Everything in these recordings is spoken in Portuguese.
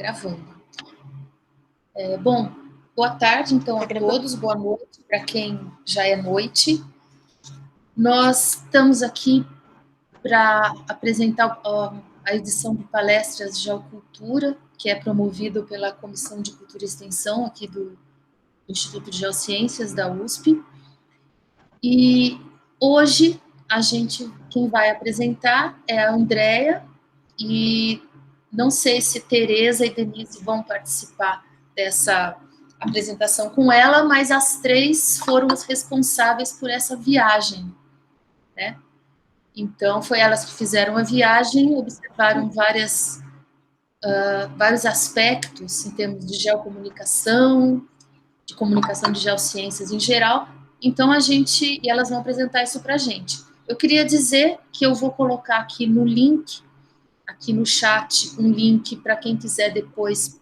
Gravando. Bom, boa tarde, então, a todos. Boa noite para quem já é noite. Nós estamos aqui para apresentar a edição de palestras de Geocultura, que é promovido pela Comissão de Cultura e Extensão aqui do Instituto de Geociências da USP. E hoje quem vai apresentar é a Andréia, e não sei se Tereza e Denise vão participar dessa apresentação com ela, mas as três foram as responsáveis por essa viagem, né? Então, foi elas que fizeram a viagem, observaram vários aspectos em termos de geocomunicação, de comunicação de geociências em geral. Então, e elas vão apresentar isso para a gente. Eu queria dizer que eu vou colocar aqui no link, aqui no chat, um link para quem quiser depois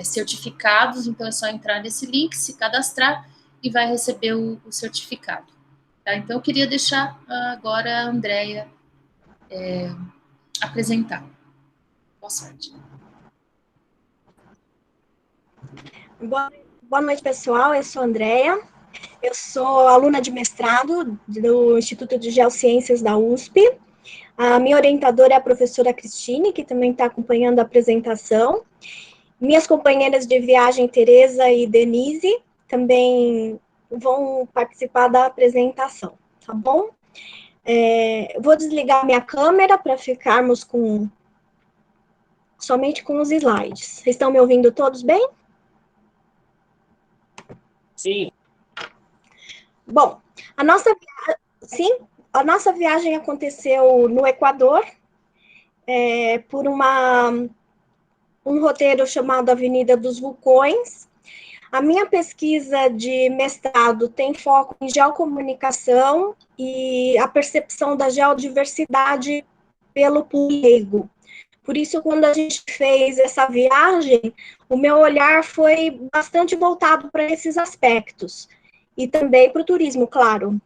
certificados. Então, é só entrar nesse link, se cadastrar e vai receber o certificado. Tá? Então, eu queria deixar agora a Andréia apresentar. Boa sorte. Boa noite, pessoal. Eu sou a Andréia. Eu sou aluna de mestrado do Instituto de Geociências da USP. A minha orientadora é a professora Cristine, que também está acompanhando a apresentação. Minhas companheiras de viagem, Tereza e Denise, também vão participar da apresentação, tá bom? Vou desligar minha câmera para ficarmos somente com os slides. Vocês estão me ouvindo todos bem? Sim. Bom, a nossa viagem aconteceu no Equador, por um roteiro chamado Avenida dos Vulcões. A minha pesquisa de mestrado tem foco em geocomunicação e a percepção da geodiversidade pelo público. Por isso, quando a gente fez essa viagem, o meu olhar foi bastante voltado para esses aspectos. E também para o turismo, claro.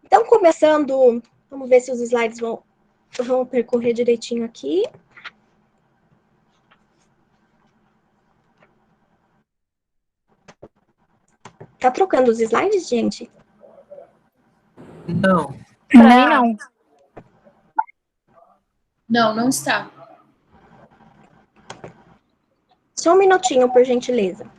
Então, começando, vamos ver se os slides vão percorrer direitinho aqui. Tá trocando os slides, gente? Não. Para mim, não. Não, não está. Só um minutinho, por gentileza.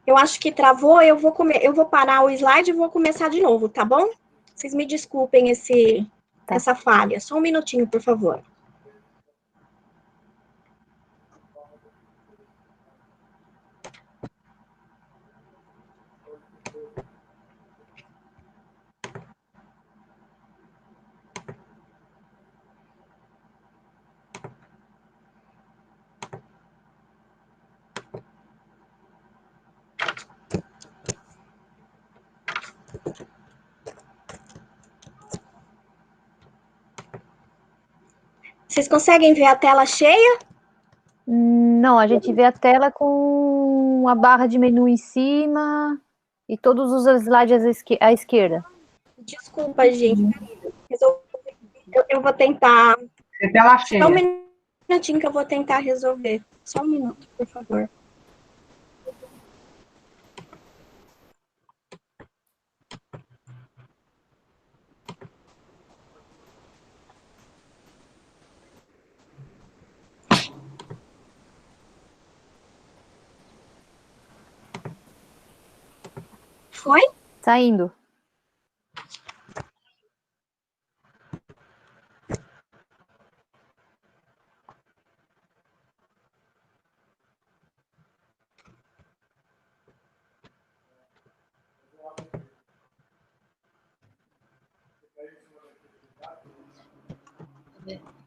Eu acho que travou, eu vou parar o slide e vou começar de novo, tá bom? Vocês me desculpem essa falha. Só um minutinho, por favor. Vocês conseguem ver a tela cheia? Não, a gente vê a tela com a barra de menu em cima e todos os slides à esquerda. Desculpa, gente. Eu vou tentar. É tela cheia. Só um minutinho que eu vou tentar resolver. Só um minuto, por favor. Foi? Tá indo.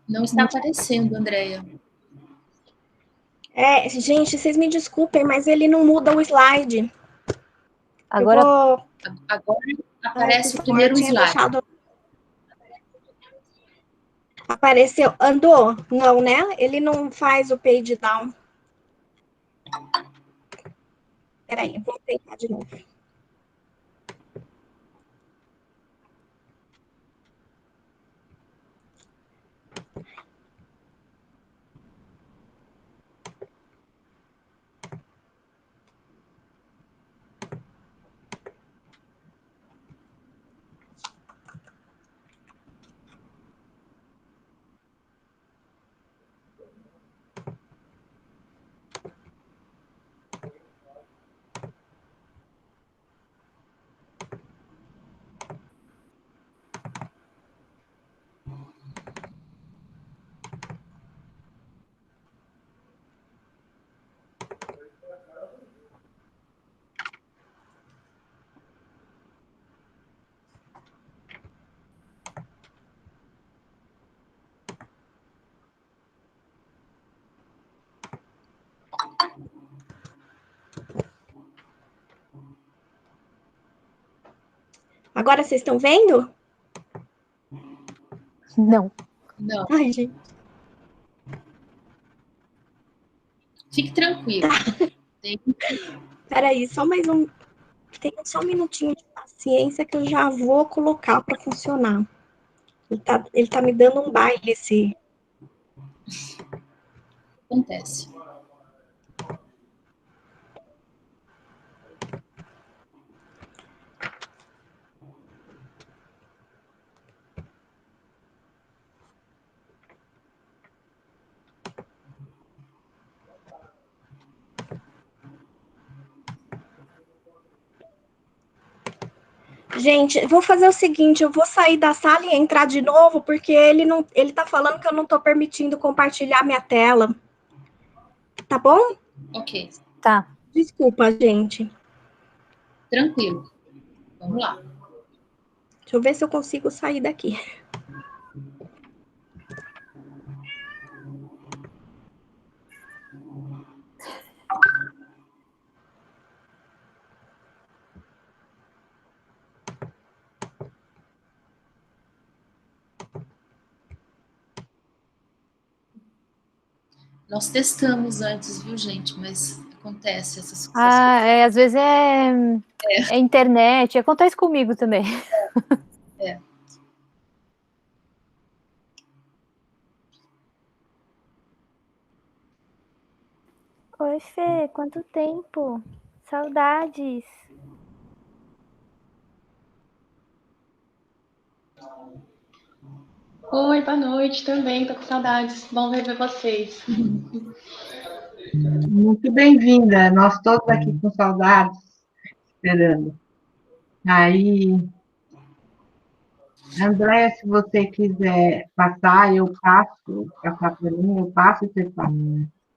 Não está aparecendo, Andréia. Gente, vocês me desculpem, mas ele não muda o slide. Agora aparece o primeiro slide. Apareceu. Andou? Não, né? Ele não faz o page down. Peraí, eu vou tentar de novo. Agora vocês estão vendo? Não. Não. Ai, gente. Fique tranquilo. Peraí, só mais um. Tem só um minutinho de paciência que eu já vou colocar para funcionar. Ele tá me dando um baile esse. Acontece. Gente, vou fazer o seguinte, eu vou sair da sala e entrar de novo, porque ele tá falando que eu não tô permitindo compartilhar minha tela. Tá bom? Ok. Tá. Desculpa, gente. Tranquilo. Vamos lá. Deixa eu ver se eu consigo sair daqui. Nós testamos antes, viu, gente? Mas acontece essas coisas. Às vezes é internet, acontece comigo também. É. Oi, Fê, quanto tempo? Saudades. Oi, boa noite também, tô com saudades. Bom rever vocês. Muito bem-vinda. Nós todos aqui com saudades, esperando. Aí, Andréia, se você quiser passar, eu passo, passar para mim, eu passo e você passa.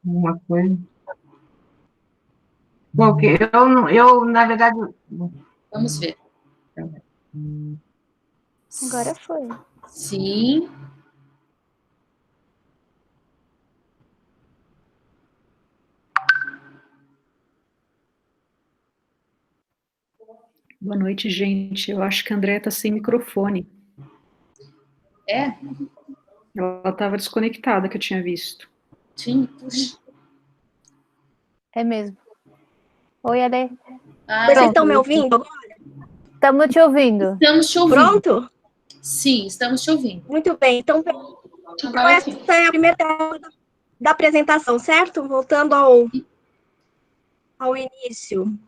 Uma coisa. Porque na verdade. Vamos ver. Agora foi. Sim. Boa noite, gente. Eu acho que a Andréia está sem microfone. É? Ela estava desconectada, que eu tinha visto. Sim, puxa. É mesmo. Oi, Ale. Vocês estão me ouvindo? Estamos te ouvindo. Estamos te ouvindo. Pronto? Sim, estamos te ouvindo. Muito bem. Então Agora sim. essa é a primeira tela da apresentação, certo? Voltando ao início.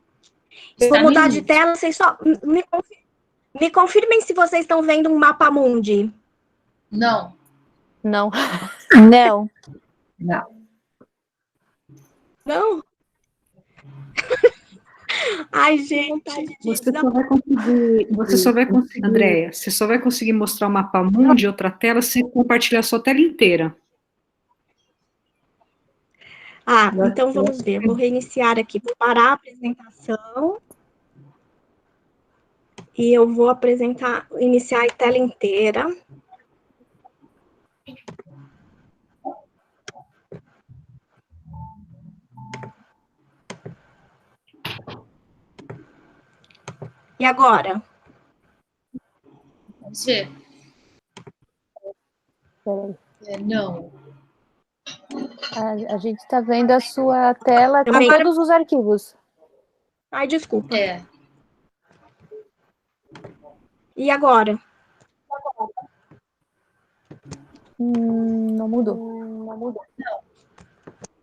Eu vou mudar de tela, vocês só me confirmem se vocês estão vendo um mapa mundi. Não. Não. Não. Não. Não? Ai, gente. Você só vai conseguir, Andréia, você só vai conseguir mostrar o mapa mundi, outra tela, se compartilhar a sua tela inteira. Então vamos ver. Vou reiniciar aqui. Vou parar a apresentação. E eu vou iniciar a tela inteira. E agora? Vamos ver. Não. A gente está vendo a sua tela com todos os arquivos. Ai, desculpa. É. E agora? Não mudou. Não.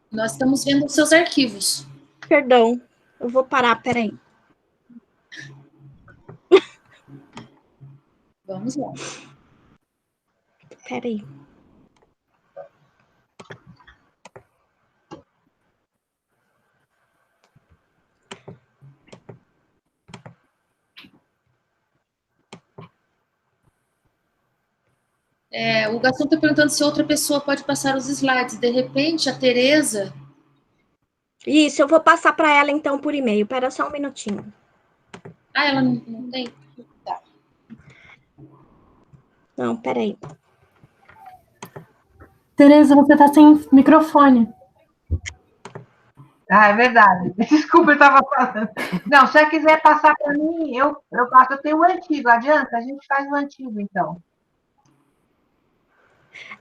Nós estamos vendo os seus arquivos. Perdão. Eu vou parar, peraí. Vamos lá. Peraí. O Gastão está perguntando se outra pessoa pode passar os slides. De repente, a Tereza... Isso, eu vou passar para ela, então, por e-mail. Espera só um minutinho. Ela não tem? Tá. Não, peraí. Tereza, você está sem microfone. Ah, é verdade. Desculpa, eu estava falando. Não, se você quiser passar para mim, eu passo. Eu tenho o antigo. Adianta? A gente faz o antigo, então.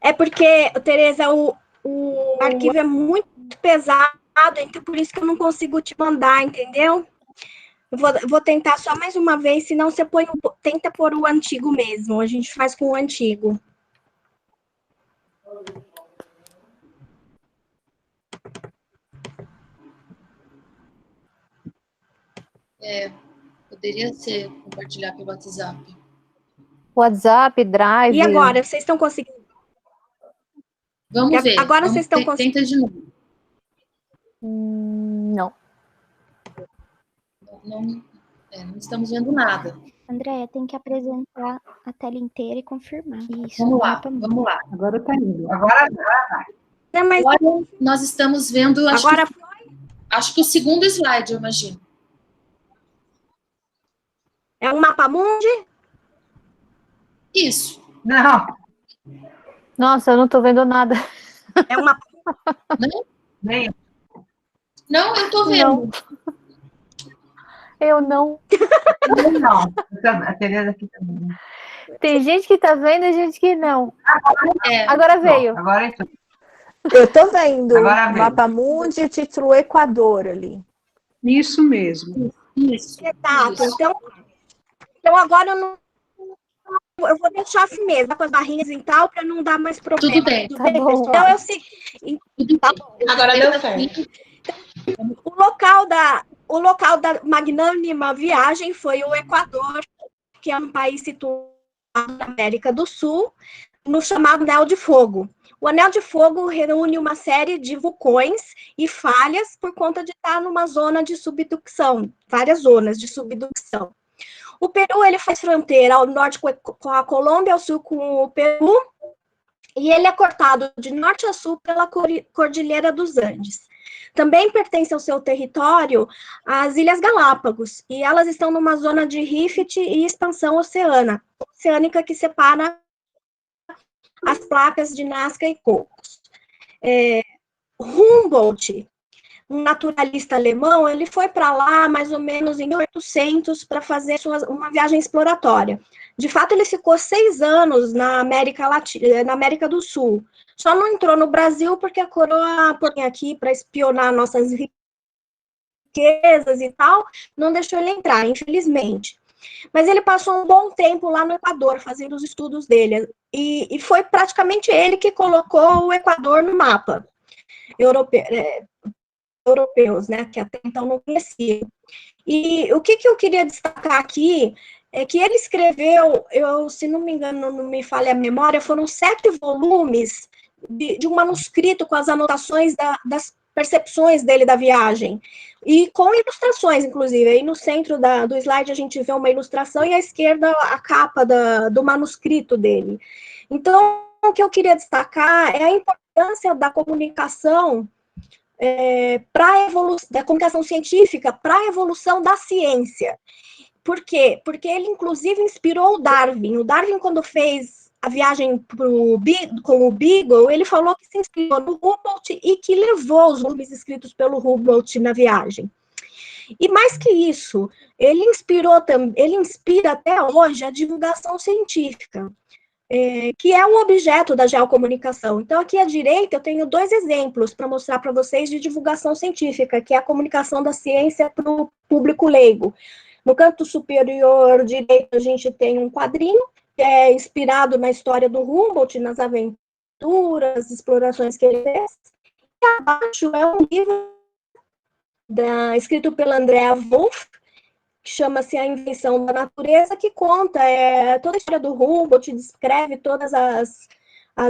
É porque, Tereza, o arquivo é muito pesado, então por isso que eu não consigo te mandar, entendeu? Vou tentar só mais uma vez, senão você tenta pôr o antigo mesmo. A gente faz com o antigo. Poderia ser compartilhar pelo WhatsApp. WhatsApp, Drive. E agora, vocês estão conseguindo? Vamos ver. Agora vocês estão conseguindo. Tenta de novo. Não. Não estamos vendo nada. Andréia, tem que apresentar a tela inteira e confirmar. Isso, Vamos lá, mapa mundo. vamos lá. Agora está indo. Agora vai. Agora nós estamos vendo, Agora acho que o segundo slide, eu imagino. é um mapa mundi? Isso. Não, Nossa, eu não tô vendo nada. É um mapa. nem. Não, eu tô vendo. Eu não. Não. A Tereza aqui também. Tem gente que tá vendo e gente que não. É. Agora veio. Agora é tudo. Eu tô vendo. Agora veio. Mapa mundi, título Equador ali. Isso mesmo. Isso. Exato. Isso. Então agora eu vou deixar assim mesmo, com as barrinhas e tal, para não dar mais problema. Tudo bem. Tá bom. Então eu sei. Tá bom. Agora deu certo. O local da magnânima viagem foi o Equador, que é um país situado na América do Sul, no chamado Anel de Fogo. O Anel de Fogo reúne uma série de vulcões e falhas por conta de estar numa zona de subducção, várias zonas de subducção. O Peru, ele faz fronteira ao norte com a Colômbia, ao sul com o Peru, e ele é cortado de norte a sul pela Cordilheira dos Andes. Também pertence ao seu território as Ilhas Galápagos, e elas estão numa zona de rift e expansão oceânica que separa as placas de Nazca e Cocos. Humboldt, um naturalista alemão, ele foi para lá mais ou menos em 1800 para fazer uma viagem exploratória. De fato, ele ficou 6 anos na América do Sul. Só não entrou no Brasil porque a coroa põe aqui para espionar nossas riquezas e tal, não deixou ele entrar, infelizmente. Mas ele passou um bom tempo lá no Equador, fazendo os estudos dele. E foi praticamente ele que colocou o Equador no mapa europeus, né, que até então não conheciam. E o que eu queria destacar aqui é que ele escreveu, se não me engano, não me falha a memória, foram 7 volumes de um manuscrito com as anotações das percepções dele da viagem, e com ilustrações, inclusive. Aí no centro do slide a gente vê uma ilustração e à esquerda a capa do manuscrito dele. Então, o que eu queria destacar é a importância da comunicação da comunicação científica para a evolução da ciência. Por quê? Porque ele, inclusive, inspirou o Darwin. O Darwin, quando fez a viagem com o Beagle, ele falou que se inspirou no Humboldt e que levou os volumes escritos pelo Humboldt na viagem. E mais que isso, ele inspira até hoje a divulgação científica, que é um objeto da geocomunicação. Então, aqui à direita, eu tenho 2 exemplos para mostrar para vocês de divulgação científica, que é a comunicação da ciência para o público leigo. No canto superior direito, a gente tem um quadrinho, que é inspirado na história do Humboldt, nas aventuras, explorações que ele fez. E abaixo é um livro escrito pela Andrea Wolff, que chama-se A Invenção da Natureza, que conta toda a história do Humboldt, descreve todas as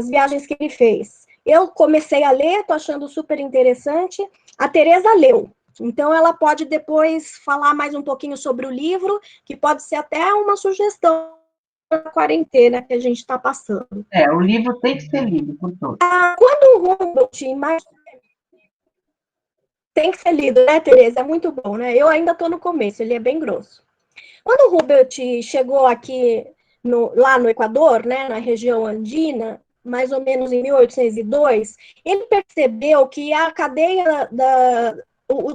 viagens que ele fez. Eu comecei a ler, estou achando super interessante. A Tereza leu, então ela pode depois falar mais um pouquinho sobre o livro, que pode ser até uma sugestão da quarentena que a gente está passando. O livro tem que ser lido por todos. Quando o Humboldt tem que ser lido, né, Tereza? É muito bom, né? Eu ainda estou no começo, ele é bem grosso. Quando o Humboldt chegou aqui, lá no Equador, né, na região andina, mais ou menos em 1802, ele percebeu que a cadeia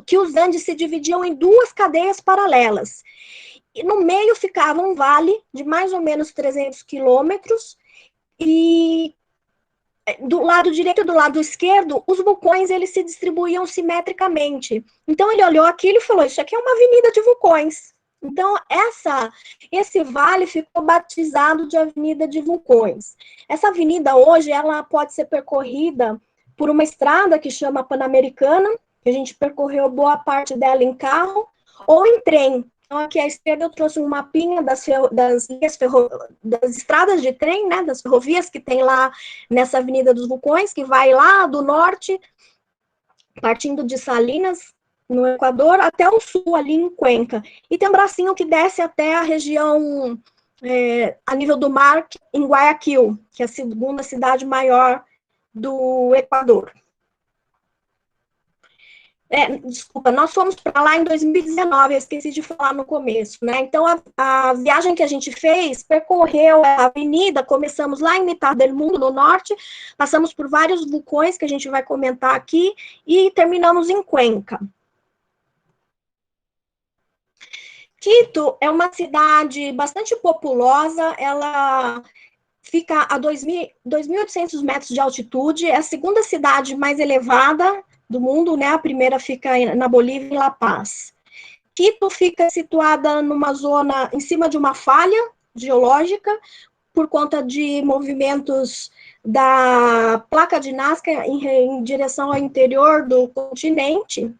que os Andes se dividiam em duas cadeias paralelas. E no meio ficava um vale de mais ou menos 300 quilômetros, e do lado direito e do lado esquerdo, os vulcões eles se distribuíam simetricamente. Então ele olhou aquilo e falou: isso aqui é uma avenida de vulcões. Então esse vale ficou batizado de Avenida de Vulcões. Essa avenida hoje ela pode ser percorrida por uma estrada que chama Pan-Americana, que a gente percorreu boa parte dela em carro, ou em trem. Então, aqui à esquerda eu trouxe um mapinha das estradas de trem, né, das ferrovias que tem lá nessa Avenida dos Vulcões, que vai lá do norte, partindo de Salinas, no Equador, até o sul, ali em Cuenca. E tem um bracinho que desce até a região, a nível do mar, em Guayaquil, que é a segunda cidade maior do Equador. Desculpa, nós fomos para lá em 2019, eu esqueci de falar no começo, né? Então, a viagem que a gente fez percorreu a avenida, começamos lá em Mitad del Mundo, no norte, passamos por vários vulcões que a gente vai comentar aqui, e terminamos em Cuenca. Quito é uma cidade bastante populosa, ela fica a 2.800 metros de altitude, é a segunda cidade mais elevada do mundo, né? A primeira fica na Bolívia, em La Paz. Quito fica situada numa zona em cima de uma falha geológica, por conta de movimentos da placa de Nazca em direção ao interior do continente,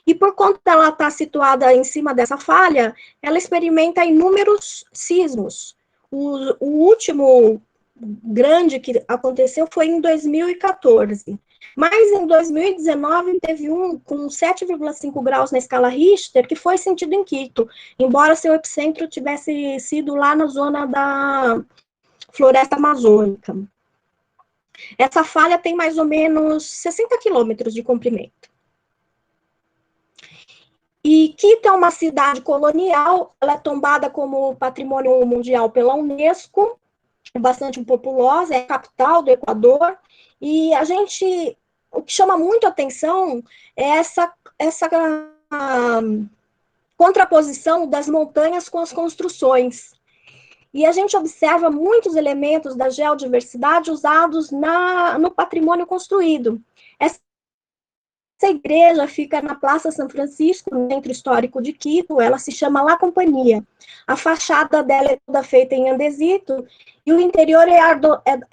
e por conta dela estar situada em cima dessa falha, ela experimenta inúmeros sismos. O último grande que aconteceu foi em 2014. Mas em 2019 teve um com 7,5 graus na escala Richter, que foi sentido em Quito, embora seu epicentro tivesse sido lá na zona da floresta amazônica. Essa falha tem mais ou menos 60 quilômetros de comprimento. E Quito é uma cidade colonial, ela é tombada como patrimônio mundial pela Unesco, é bastante populosa, é a capital do Equador, e o que chama muito a atenção é essa contraposição das montanhas com as construções. E a gente observa muitos elementos da geodiversidade usados no patrimônio construído. Essa igreja fica na Praça São Francisco, no centro histórico de Quito, ela se chama La Companhia. A fachada dela é toda feita em andesito, e o interior é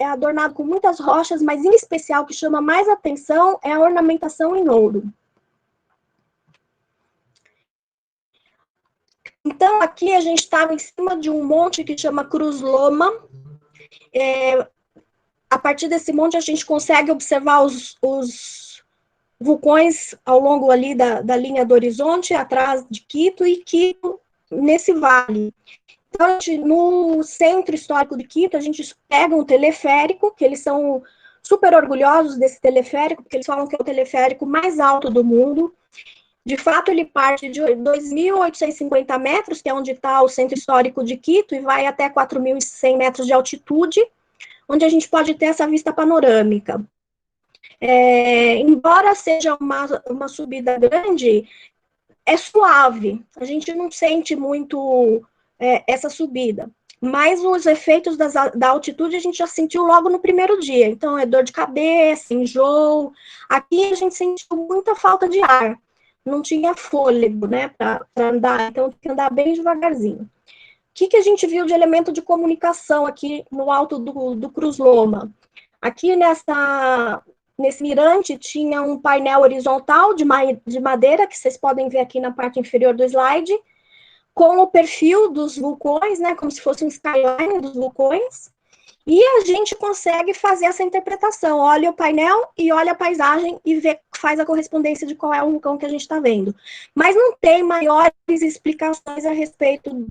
adornado com muitas rochas, mas em especial o que chama mais atenção é a ornamentação em ouro. Então, aqui a gente estava em cima de um monte que chama Cruz Loma. A partir desse monte a gente consegue observar os vulcões ao longo ali da linha do horizonte, atrás de Quito, e Quito nesse vale. Então, no centro histórico de Quito, a gente pega um teleférico, que eles são super orgulhosos desse teleférico, porque eles falam que é o teleférico mais alto do mundo. De fato, ele parte de 2.850 metros, que é onde está o centro histórico de Quito, e vai até 4.100 metros de altitude, onde a gente pode ter essa vista panorâmica. Embora seja uma subida grande, é suave, a gente não sente muito essa subida, mas os efeitos da altitude a gente já sentiu logo no primeiro dia, então é dor de cabeça, enjoo. Aqui a gente sentiu muita falta de ar, não tinha fôlego, né, para andar, então tem que andar bem devagarzinho. O que a gente viu de elemento de comunicação aqui no alto do Cruz Loma? Aqui nesse mirante tinha um painel horizontal de madeira, que vocês podem ver aqui na parte inferior do slide, com o perfil dos vulcões, né, como se fosse um skyline dos vulcões, e a gente consegue fazer essa interpretação, olha o painel e olha a paisagem e faz a correspondência de qual é o vulcão que a gente está vendo. Mas não tem maiores explicações a respeito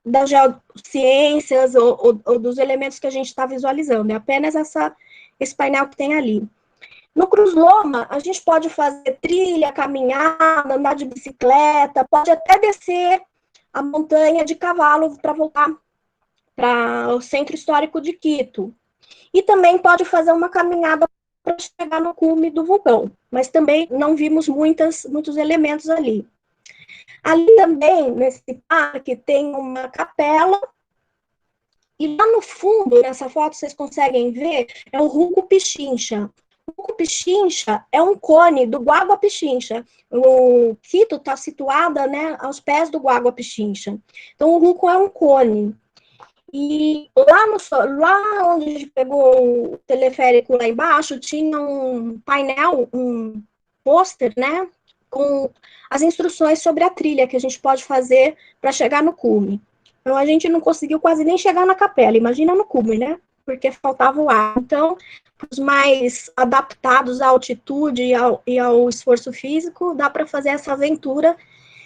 das geociências ou dos elementos que a gente está visualizando, é apenas esse painel que tem ali. No Cruz Loma, a gente pode fazer trilha, caminhada, andar de bicicleta, pode até descer a montanha de cavalo para voltar para o centro histórico de Quito. E também pode fazer uma caminhada para chegar no cume do vulcão, mas também não vimos muitos elementos ali. Ali também, nesse parque, tem uma capela, e lá no fundo, nessa foto, vocês conseguem ver, é o Runco Pichincha. O Runco Pichincha é um cone do Guagua Pichincha. O Quito está situada, né, aos pés do Guagua Pichincha. Então, o Runco é um cone. E lá onde a gente pegou o teleférico lá embaixo, tinha um painel, um pôster, né, com as instruções sobre a trilha que a gente pode fazer para chegar no cume. Então, a gente não conseguiu quase nem chegar na capela, imagina no cume, né? Porque faltava o ar. Então, os mais adaptados à altitude e ao esforço físico, dá para fazer essa aventura.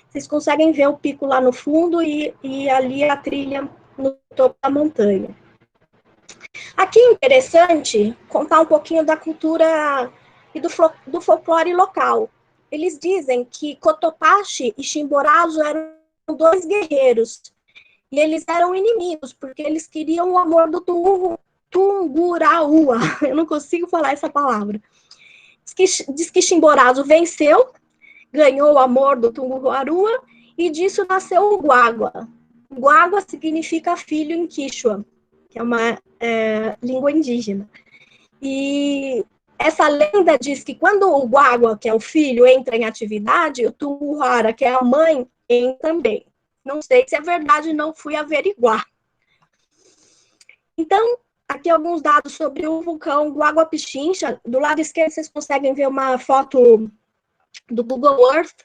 Vocês conseguem ver o pico lá no fundo e ali a trilha no topo da montanha. Aqui é interessante contar um pouquinho da cultura e do folclore local. Eles dizem que Cotopaxi e Chimborazo eram dois guerreiros, e eles eram inimigos, porque eles queriam o amor do Tunguraua. Eu não consigo falar essa palavra. Diz que Chimborazo venceu, ganhou o amor do Tungurahua, e disso nasceu o Guagua. Guagua significa filho em Quichua, que é uma língua indígena. E essa lenda diz que quando o Guagua, que é o filho, entra em atividade, o Tungurahua, que é a mãe, entra também. Não sei se é verdade, não fui averiguar. Então, aqui alguns dados sobre o vulcão Guagua Pichincha. Do lado esquerdo, vocês conseguem ver uma foto do Google Earth,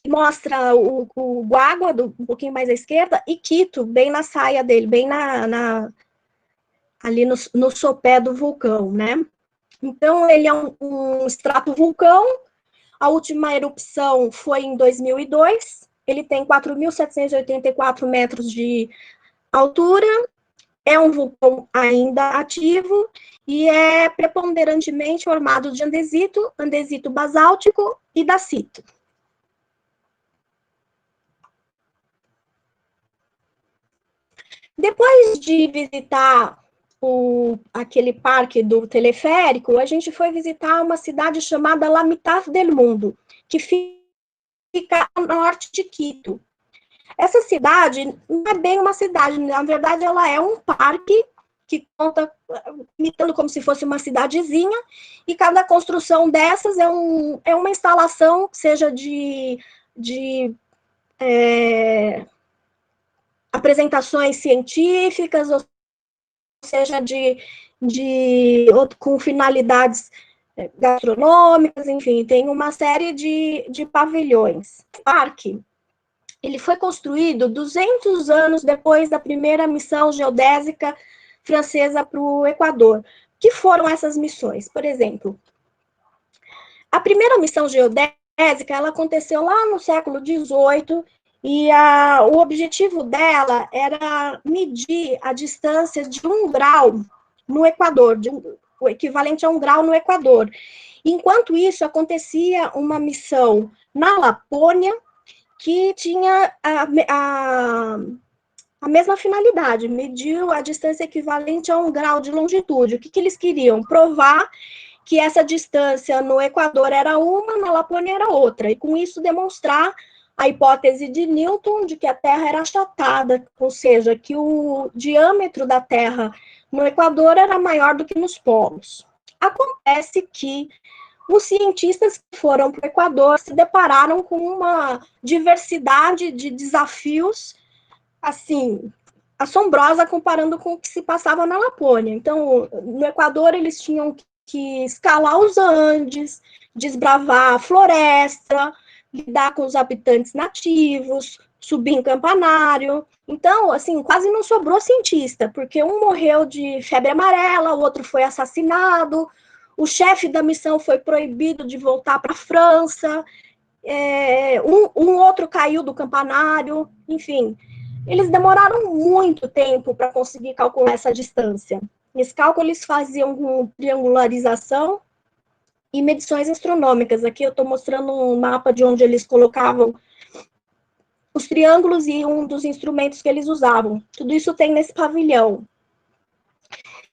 que mostra o Guagua, um pouquinho mais à esquerda, e Quito, bem na saia dele, bem ali no sopé do vulcão, né? Então, ele é um estratovulcão. A última erupção foi em 2002. Ele tem 4.784 metros de altura, é um vulcão ainda ativo e é preponderantemente formado de andesito basáltico e dacito. Depois de visitar aquele parque do teleférico, a gente foi visitar uma cidade chamada La Mitad del Mundo, que fica ao norte de Quito. Essa cidade não é bem uma cidade, na verdade ela é um parque que conta, imitando como se fosse uma cidadezinha, e cada construção dessas é uma instalação, seja de apresentações científicas, ou seja, com finalidades gastronômicas, enfim, tem uma série de pavilhões. O parque, ele foi construído 200 anos depois da primeira missão geodésica francesa para o Equador. Que foram essas missões? Por exemplo, a primeira missão geodésica, ela aconteceu lá no século XVIII, e o objetivo dela era medir a distância de 1 grau no Equador, o equivalente a 1 grau no Equador. Enquanto isso, acontecia uma missão na Lapônia, que tinha a mesma finalidade, mediu a distância equivalente a 1 grau de longitude. O que eles queriam? Provar que essa distância no Equador era uma, na Lapônia era outra, e com isso demonstrar a hipótese de Newton de que a Terra era achatada, ou seja, que o diâmetro da Terra no Equador era maior do que nos polos. Acontece que os cientistas que foram para o Equador se depararam com uma diversidade de desafios, assim, assombrosa comparando com o que se passava na Lapônia. Então, no Equador, eles tinham que escalar os Andes, desbravar a floresta, lidar com os habitantes nativos, subir em campanário. Então, assim, quase não sobrou cientista, porque um morreu de febre amarela, o outro foi assassinado, o chefe da missão foi proibido de voltar para a França, um outro caiu do campanário, enfim. Eles demoraram muito tempo para conseguir calcular essa distância. Esse cálculo eles faziam com triangularização e medições astronômicas. Aqui eu estou mostrando um mapa de onde eles colocavam os triângulos e um dos instrumentos que eles usavam. Tudo isso tem nesse pavilhão.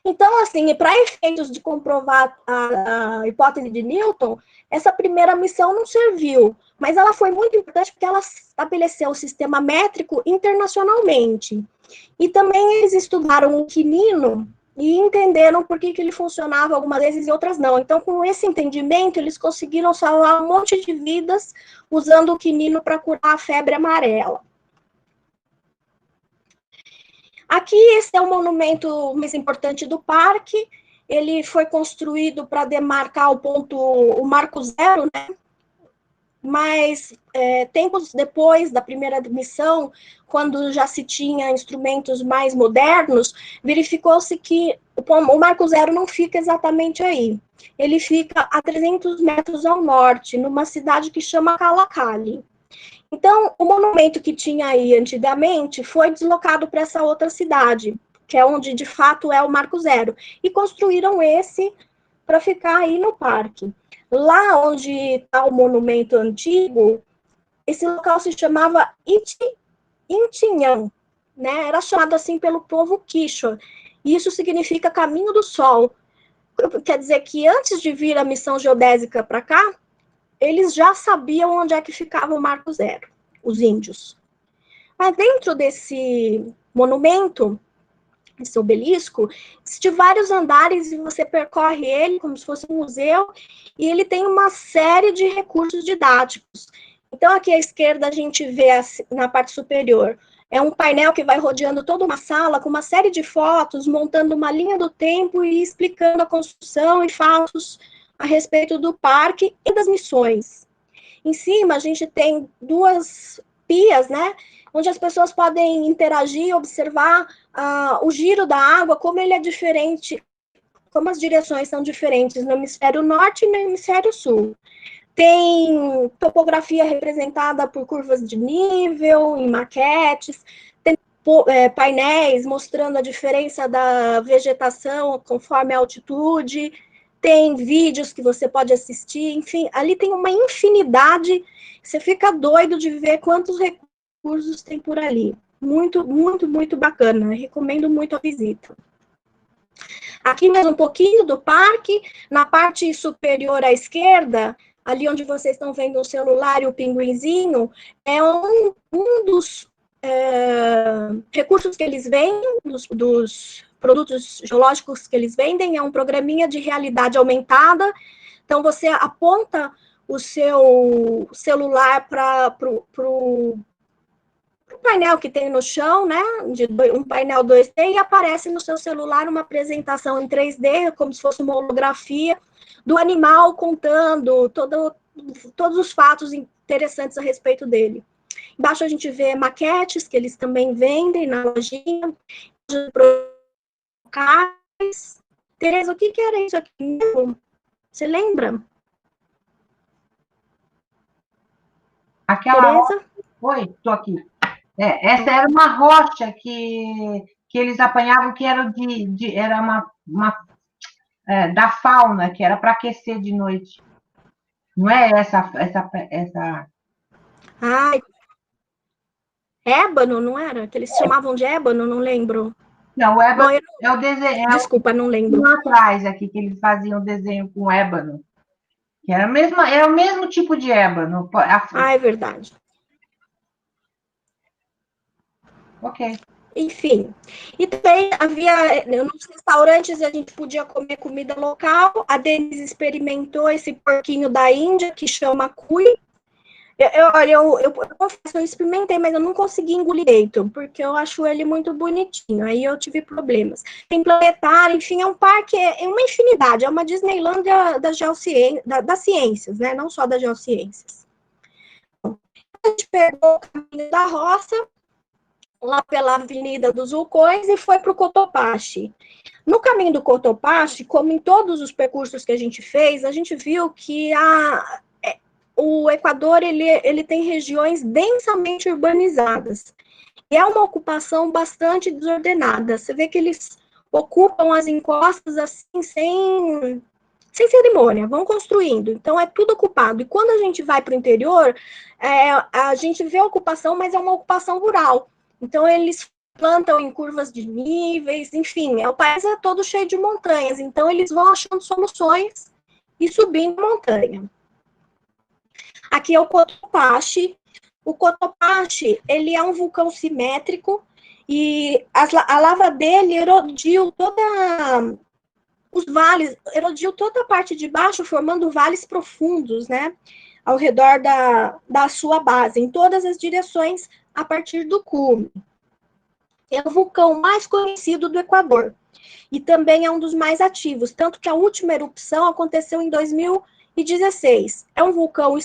Então, assim, para efeitos de comprovar a hipótese de Newton, essa primeira missão não serviu, mas ela foi muito importante porque ela estabeleceu o sistema métrico internacionalmente. E também eles estudaram o quinino e entenderam por que ele funcionava algumas vezes e outras não. Então, com esse entendimento, eles conseguiram salvar um monte de vidas usando o quinino para curar a febre amarela. Aqui, esse é o monumento mais importante do parque. Ele foi construído para demarcar o marco zero, né? Mas tempos depois da primeira missão, quando já se tinha instrumentos mais modernos, verificou-se que o marco zero não fica exatamente aí. Ele fica a 300 metros ao norte, numa cidade que chama Kalakali. Então, o monumento que tinha aí antigamente foi deslocado para essa outra cidade, que é onde, de fato, é o Marco Zero. E construíram esse para ficar aí no parque. Lá onde está o monumento antigo, esse local se chamava Intinhã, né? Era chamado assim pelo povo Quichua. E isso significa Caminho do Sol. Quer dizer que antes de vir a missão geodésica para cá, eles já sabiam onde é que ficava o Marco Zero, os índios. Mas dentro desse monumento, esse obelisco, existem vários andares e você percorre ele como se fosse um museu, e ele tem uma série de recursos didáticos. Então, aqui à esquerda a gente vê, na parte superior, é um painel que vai rodeando toda uma sala com uma série de fotos, montando uma linha do tempo e explicando a construção e fatos a respeito do parque e das missões. Em cima, a gente tem duas pias, né, onde as pessoas podem interagir, observar o giro da água, como ele é diferente, como as direções são diferentes no hemisfério norte e no hemisfério sul. Tem topografia representada por curvas de nível, em maquetes, tem painéis mostrando a diferença da vegetação conforme a altitude, tem vídeos que você pode assistir, enfim, ali tem uma infinidade, você fica doido de ver quantos recursos tem por ali. Muito, muito, muito bacana, eu recomendo muito a visita. Aqui mesmo um pouquinho do parque, na parte superior à esquerda, ali onde vocês estão vendo o celular e o pinguinzinho, é um dos recursos que eles vendem, dos produtos geológicos que eles vendem, é um programinha de realidade aumentada. Então, você aponta o seu celular para o painel que tem no chão, né, um painel 2D, e aparece no seu celular uma apresentação em 3D, como se fosse uma holografia, do animal contando todos os fatos interessantes a respeito dele. Embaixo a gente vê maquetes, que eles também vendem na lojinha, Tereza, o que era isso aqui mesmo? Você lembra? Aquela rocha... Oi, estou aqui. Essa era uma rocha que eles apanhavam, que era era da fauna, que era para aquecer de noite. Não é essa... Ah, ébano, não era? Que eles chamavam de ébano, não lembro. Não, o ébano é o desenho. Desculpa, não lembro. Atrás aqui, que eles faziam o desenho com ébano. Que era o mesmo tipo de ébano. É verdade. Ok. Enfim. E também havia, nos restaurantes, a gente podia comer comida local. A Denise experimentou esse porquinho da Índia, que chama cuy. Eu confesso, eu experimentei, mas eu não consegui engolir direito, porque eu acho ele muito bonitinho, aí eu tive problemas. Tem planetário, enfim, é um parque, é uma infinidade, é uma Disneylândia das ciências, né, não só das geociências. A gente pegou o caminho da roça, lá pela Avenida dos Vulcões, e foi para o Cotopaxi. No caminho do Cotopaxi, como em todos os percursos que a gente fez, a gente viu que o Equador ele tem regiões densamente urbanizadas. E é uma ocupação bastante desordenada. Você vê que eles ocupam as encostas assim, sem cerimônia, vão construindo. Então, é tudo ocupado. E quando a gente vai para o interior, a gente vê a ocupação, mas é uma ocupação rural. Então, eles plantam em curvas de níveis, enfim, o país é todo cheio de montanhas, então eles vão achando soluções e subindo a montanha. Aqui é o Cotopaxi. O Cotopaxi, ele é um vulcão simétrico e a lava dele erodiu os vales, erodiu toda a parte de baixo, formando vales profundos, né, ao redor da sua base, em todas as direções a partir do cume. É o vulcão mais conhecido do Equador e também é um dos mais ativos, tanto que a última erupção aconteceu em 2016. É um vulcão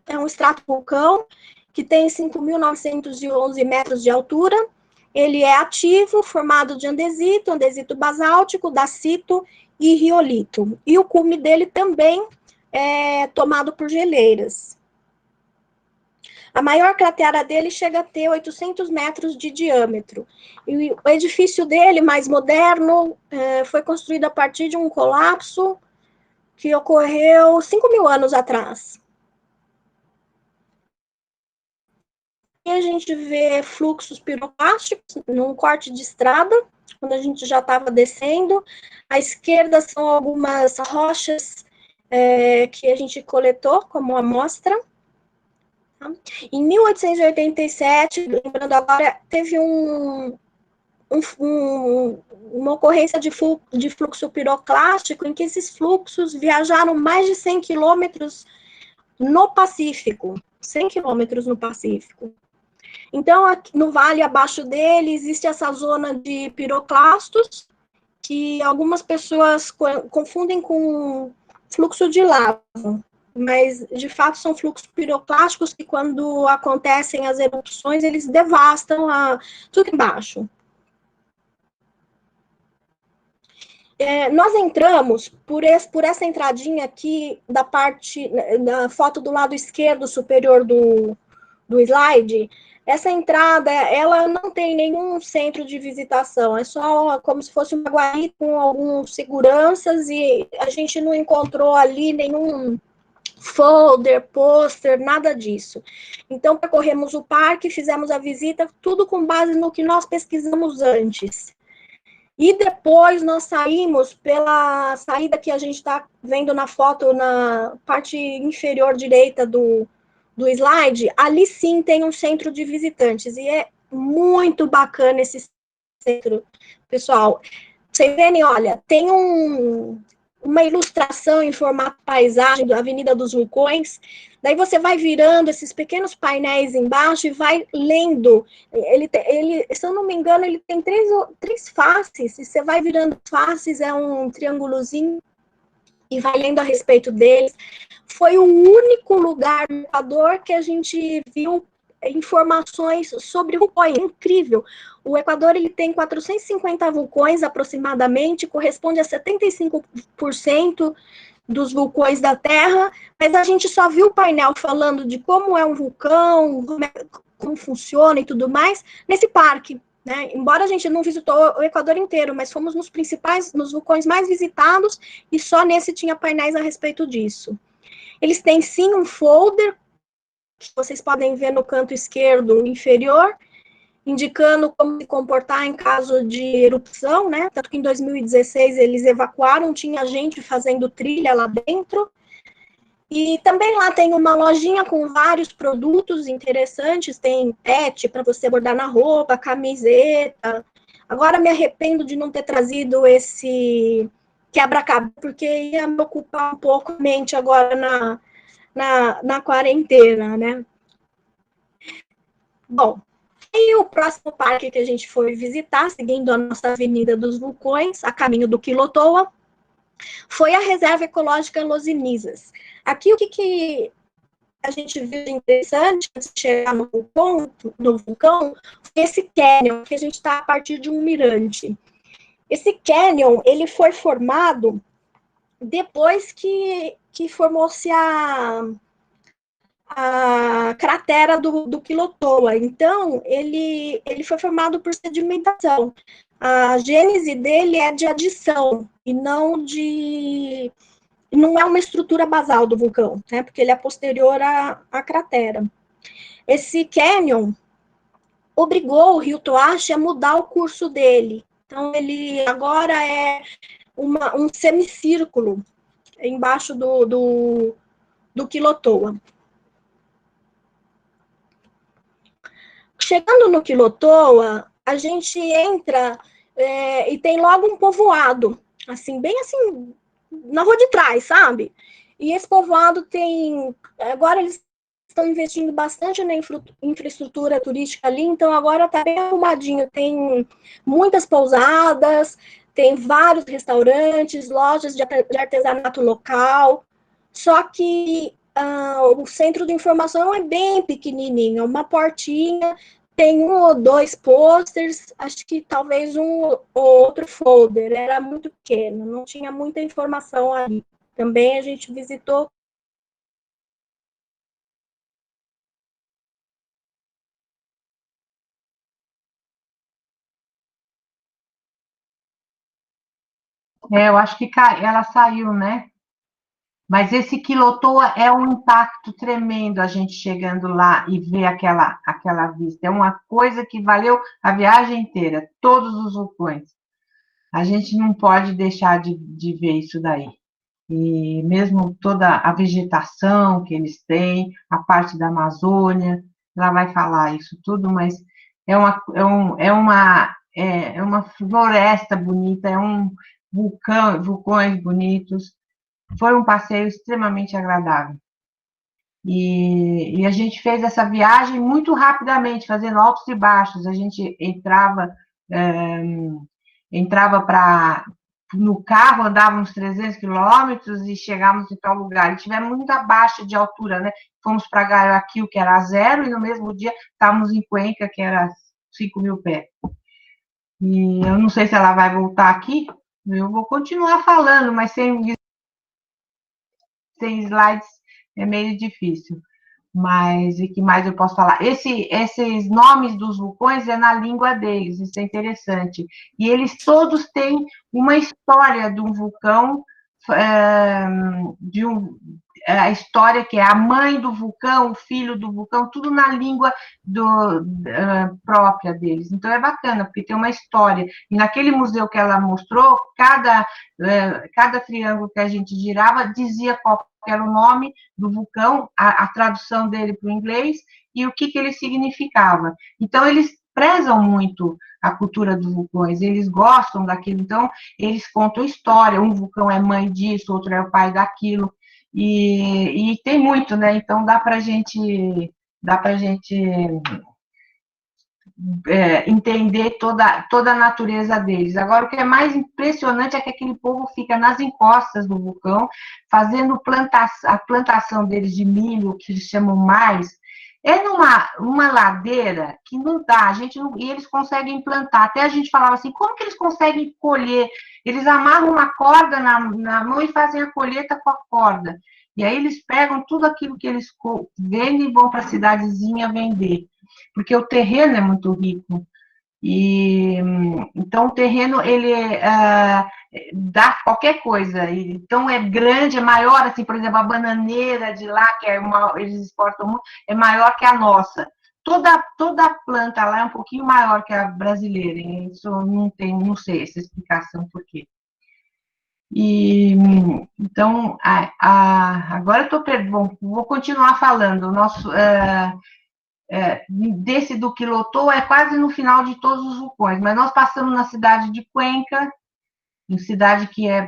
é um estratovulcão que tem 5.911 metros de altura. Ele é ativo, formado de andesito basáltico, dacito e riolito. E o cume dele também é tomado por geleiras. A maior cratera dele chega a ter 800 metros de diâmetro. E o edifício dele, mais moderno, foi construído a partir de um colapso que ocorreu 5.000 anos atrás. E a gente vê fluxos piroclásticos num corte de estrada, quando a gente já estava descendo. À esquerda são algumas rochas que a gente coletou como amostra. Em 1887, lembrando agora, teve uma ocorrência de fluxo piroclástico em que esses fluxos viajaram mais de 100 quilômetros no Pacífico. 100 quilômetros no Pacífico. Então, aqui no vale abaixo dele, existe essa zona de piroclastos, que algumas pessoas confundem com fluxo de lava. Mas, de fato, são fluxos piroclásticos que, quando acontecem as erupções, eles devastam tudo embaixo. Nós entramos por essa entradinha aqui da foto do lado esquerdo superior do slide. Essa entrada, ela não tem nenhum centro de visitação, é só como se fosse uma guarita com alguns seguranças, e a gente não encontrou ali nenhum folder, pôster, nada disso. Então, percorremos o parque, fizemos a visita, tudo com base no que nós pesquisamos antes. E depois nós saímos pela saída que a gente está vendo na foto, na parte inferior direita do slide. Ali sim tem um centro de visitantes, e é muito bacana esse centro, pessoal. Vocês verem, olha, tem uma ilustração em formato paisagem da Avenida dos Vulcões. Daí você vai virando esses pequenos painéis embaixo e vai lendo. Ele, se eu não me engano, ele tem três faces. E você vai virando faces, é um triângulozinho, e vai lendo a respeito deles. Foi o único lugar no Equador que a gente viu informações sobre vulcões. Incrível. O Equador, ele tem 450 vulcões aproximadamente, corresponde a 75% dos vulcões da Terra, mas a gente só viu o painel falando de como é um vulcão, como funciona e tudo mais, nesse parque, né? Embora a gente não visitou o Equador inteiro, mas fomos nos vulcões mais visitados, e só nesse tinha painéis a respeito disso. Eles têm sim um folder, que vocês podem ver no canto esquerdo inferior, indicando como se comportar em caso de erupção, né? Tanto que em 2016 eles evacuaram, tinha gente fazendo trilha lá dentro. E também lá tem uma lojinha com vários produtos interessantes, tem pet para você bordar na roupa, camiseta. Agora me arrependo de não ter trazido esse quebra-cabeça, porque ia me ocupar um pouco a mente agora na quarentena, né? Bom, e o próximo parque que a gente foi visitar, seguindo a nossa Avenida dos Vulcões, a caminho do Quilotoa, foi a Reserva Ecológica Los Inizas. Aqui, o que a gente viu de interessante antes de chegar no vulcão, foi esse canyon, que a gente está a partir de um mirante. Esse canyon, ele foi formado depois que formou-se a cratera do Quilotoa. Então, ele foi formado por sedimentação. A gênese dele é de adição, e não é uma estrutura basal do vulcão, né? Porque ele é posterior à cratera. Esse canyon, obrigou o rio Toashi a mudar o curso dele. Então, ele agora é um semicírculo embaixo do Quilotoa. Chegando no Quilotoa, a gente entra e tem logo um povoado, assim, bem assim, na rua de trás, sabe? E esse povoado tem... Agora eles estão investindo bastante na infraestrutura turística ali, então agora está bem arrumadinho. Tem muitas pousadas, tem vários restaurantes, lojas de artesanato local, só que o centro de informação é bem pequenininho, é uma portinha, tem 1 ou 2 posters, acho que talvez um ou outro folder, era muito pequeno, não tinha muita informação ali. Também a gente visitou. Eu acho que ela saiu, né? Mas esse Quilotoa é um impacto tremendo a gente chegando lá e ver aquela vista. É uma coisa que valeu a viagem inteira, todos os vulcões. A gente não pode deixar de ver isso daí. E mesmo toda a vegetação que eles têm, a parte da Amazônia, ela vai falar isso tudo, mas é uma floresta bonita, é um vulcões bonitos. Foi um passeio extremamente agradável. E a gente fez essa viagem muito rapidamente, fazendo altos e baixos. A gente no carro, andávamos 300 quilômetros e chegávamos em tal lugar. E tivemos muita baixa de altura, né? Fomos para Guayaquil, que era 0, e no mesmo dia estávamos em Cuenca, que era 5.000 pés. E eu não sei se ela vai voltar aqui, eu vou continuar falando, mas sem slides é meio difícil. Mas o que mais eu posso falar? Esses nomes dos vulcões é na língua deles, isso é interessante. E eles todos têm uma história de um vulcão, a história que é a mãe do vulcão, o filho do vulcão, tudo na língua própria deles. Então é bacana, porque tem uma história. E naquele museu que ela mostrou, cada triângulo que a gente girava dizia qual era o nome do vulcão, a tradução dele para o inglês e o que ele significava. Então, eles prezam muito a cultura dos vulcões, eles gostam daquilo, então, eles contam história, um vulcão é mãe disso, outro é o pai daquilo, e tem muito, né? Então, dá para a gente entender toda a natureza deles. Agora, o que é mais impressionante é que aquele povo fica nas encostas do vulcão, fazendo a plantação deles de milho, que eles chamam mais, numa ladeira que não dá, e eles conseguem plantar. Até a gente falava assim, como que eles conseguem colher? Eles amarram uma corda na mão e fazem a colheita com a corda. E aí eles pegam tudo aquilo que eles vendem e vão para a cidadezinha vender, porque o terreno é muito rico. E então o terreno ele dá qualquer coisa. Então é grande, é maior, assim, por exemplo, a bananeira de lá, que eles exportam muito, é maior que a nossa. Toda a planta lá é um pouquinho maior que a brasileira. Isso não sei essa explicação por quê. E então agora vou continuar falando. O nosso desse do Quilotoa é quase no final de todos os vulcões, mas nós passamos na cidade de Cuenca, uma cidade que é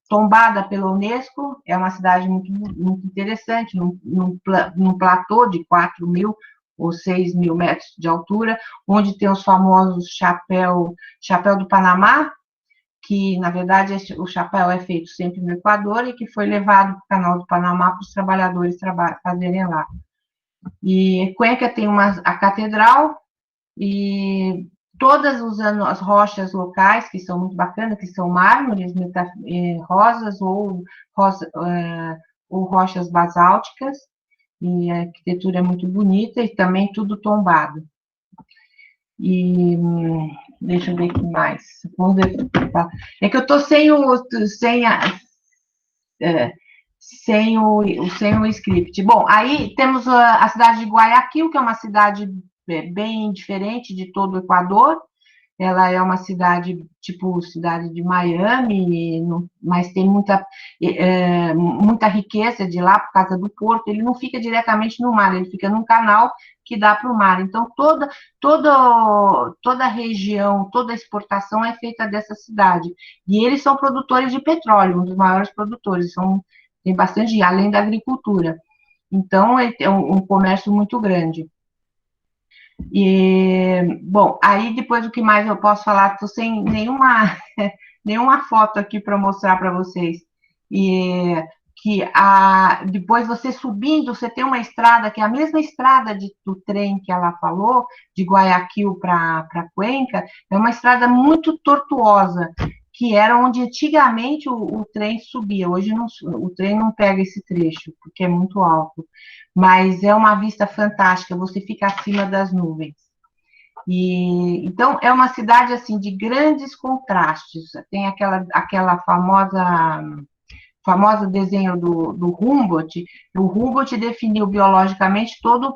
tombada pela Unesco, é uma cidade muito, muito interessante, num platô de 4.000 ou 6.000 metros de altura, onde tem os famosos chapéu do Panamá, que, na verdade, o chapéu é feito sempre no Equador e que foi levado para o Canal do Panamá para os trabalhadores fazerem lá. E Cuenca tem a catedral e todas usando as rochas locais, que são muito bacanas, que são mármores rosas ou rochas basálticas, e a arquitetura é muito bonita e também tudo tombado. E deixa eu ver o que mais. Vamos ver. É que eu estou sem sem o script. Bom, aí temos a cidade de Guayaquil, que é uma cidade bem diferente de todo o Equador. Ela é uma cidade, tipo cidade de Miami, mas tem muita riqueza de lá por causa do porto. Ele não fica diretamente no mar, ele fica num canal que dá para o mar. Então, toda a região, toda a exportação é feita dessa cidade. E eles são produtores de petróleo, um dos maiores produtores, tem bastante, além da agricultura. Então, é um comércio muito grande. E, bom, aí depois o que mais eu posso falar, estou sem nenhuma foto aqui para mostrar para vocês. E depois você subindo, você tem uma estrada, que é a mesma estrada do trem que ela falou, de Guayaquil para Cuenca, é uma estrada muito tortuosa, que era onde antigamente o trem subia. Hoje o trem não pega esse trecho, porque é muito alto. Mas é uma vista fantástica, você fica acima das nuvens. Então, é uma cidade, assim, de grandes contrastes. Tem aquela famosa desenho do Humboldt. O Humboldt definiu biologicamente toda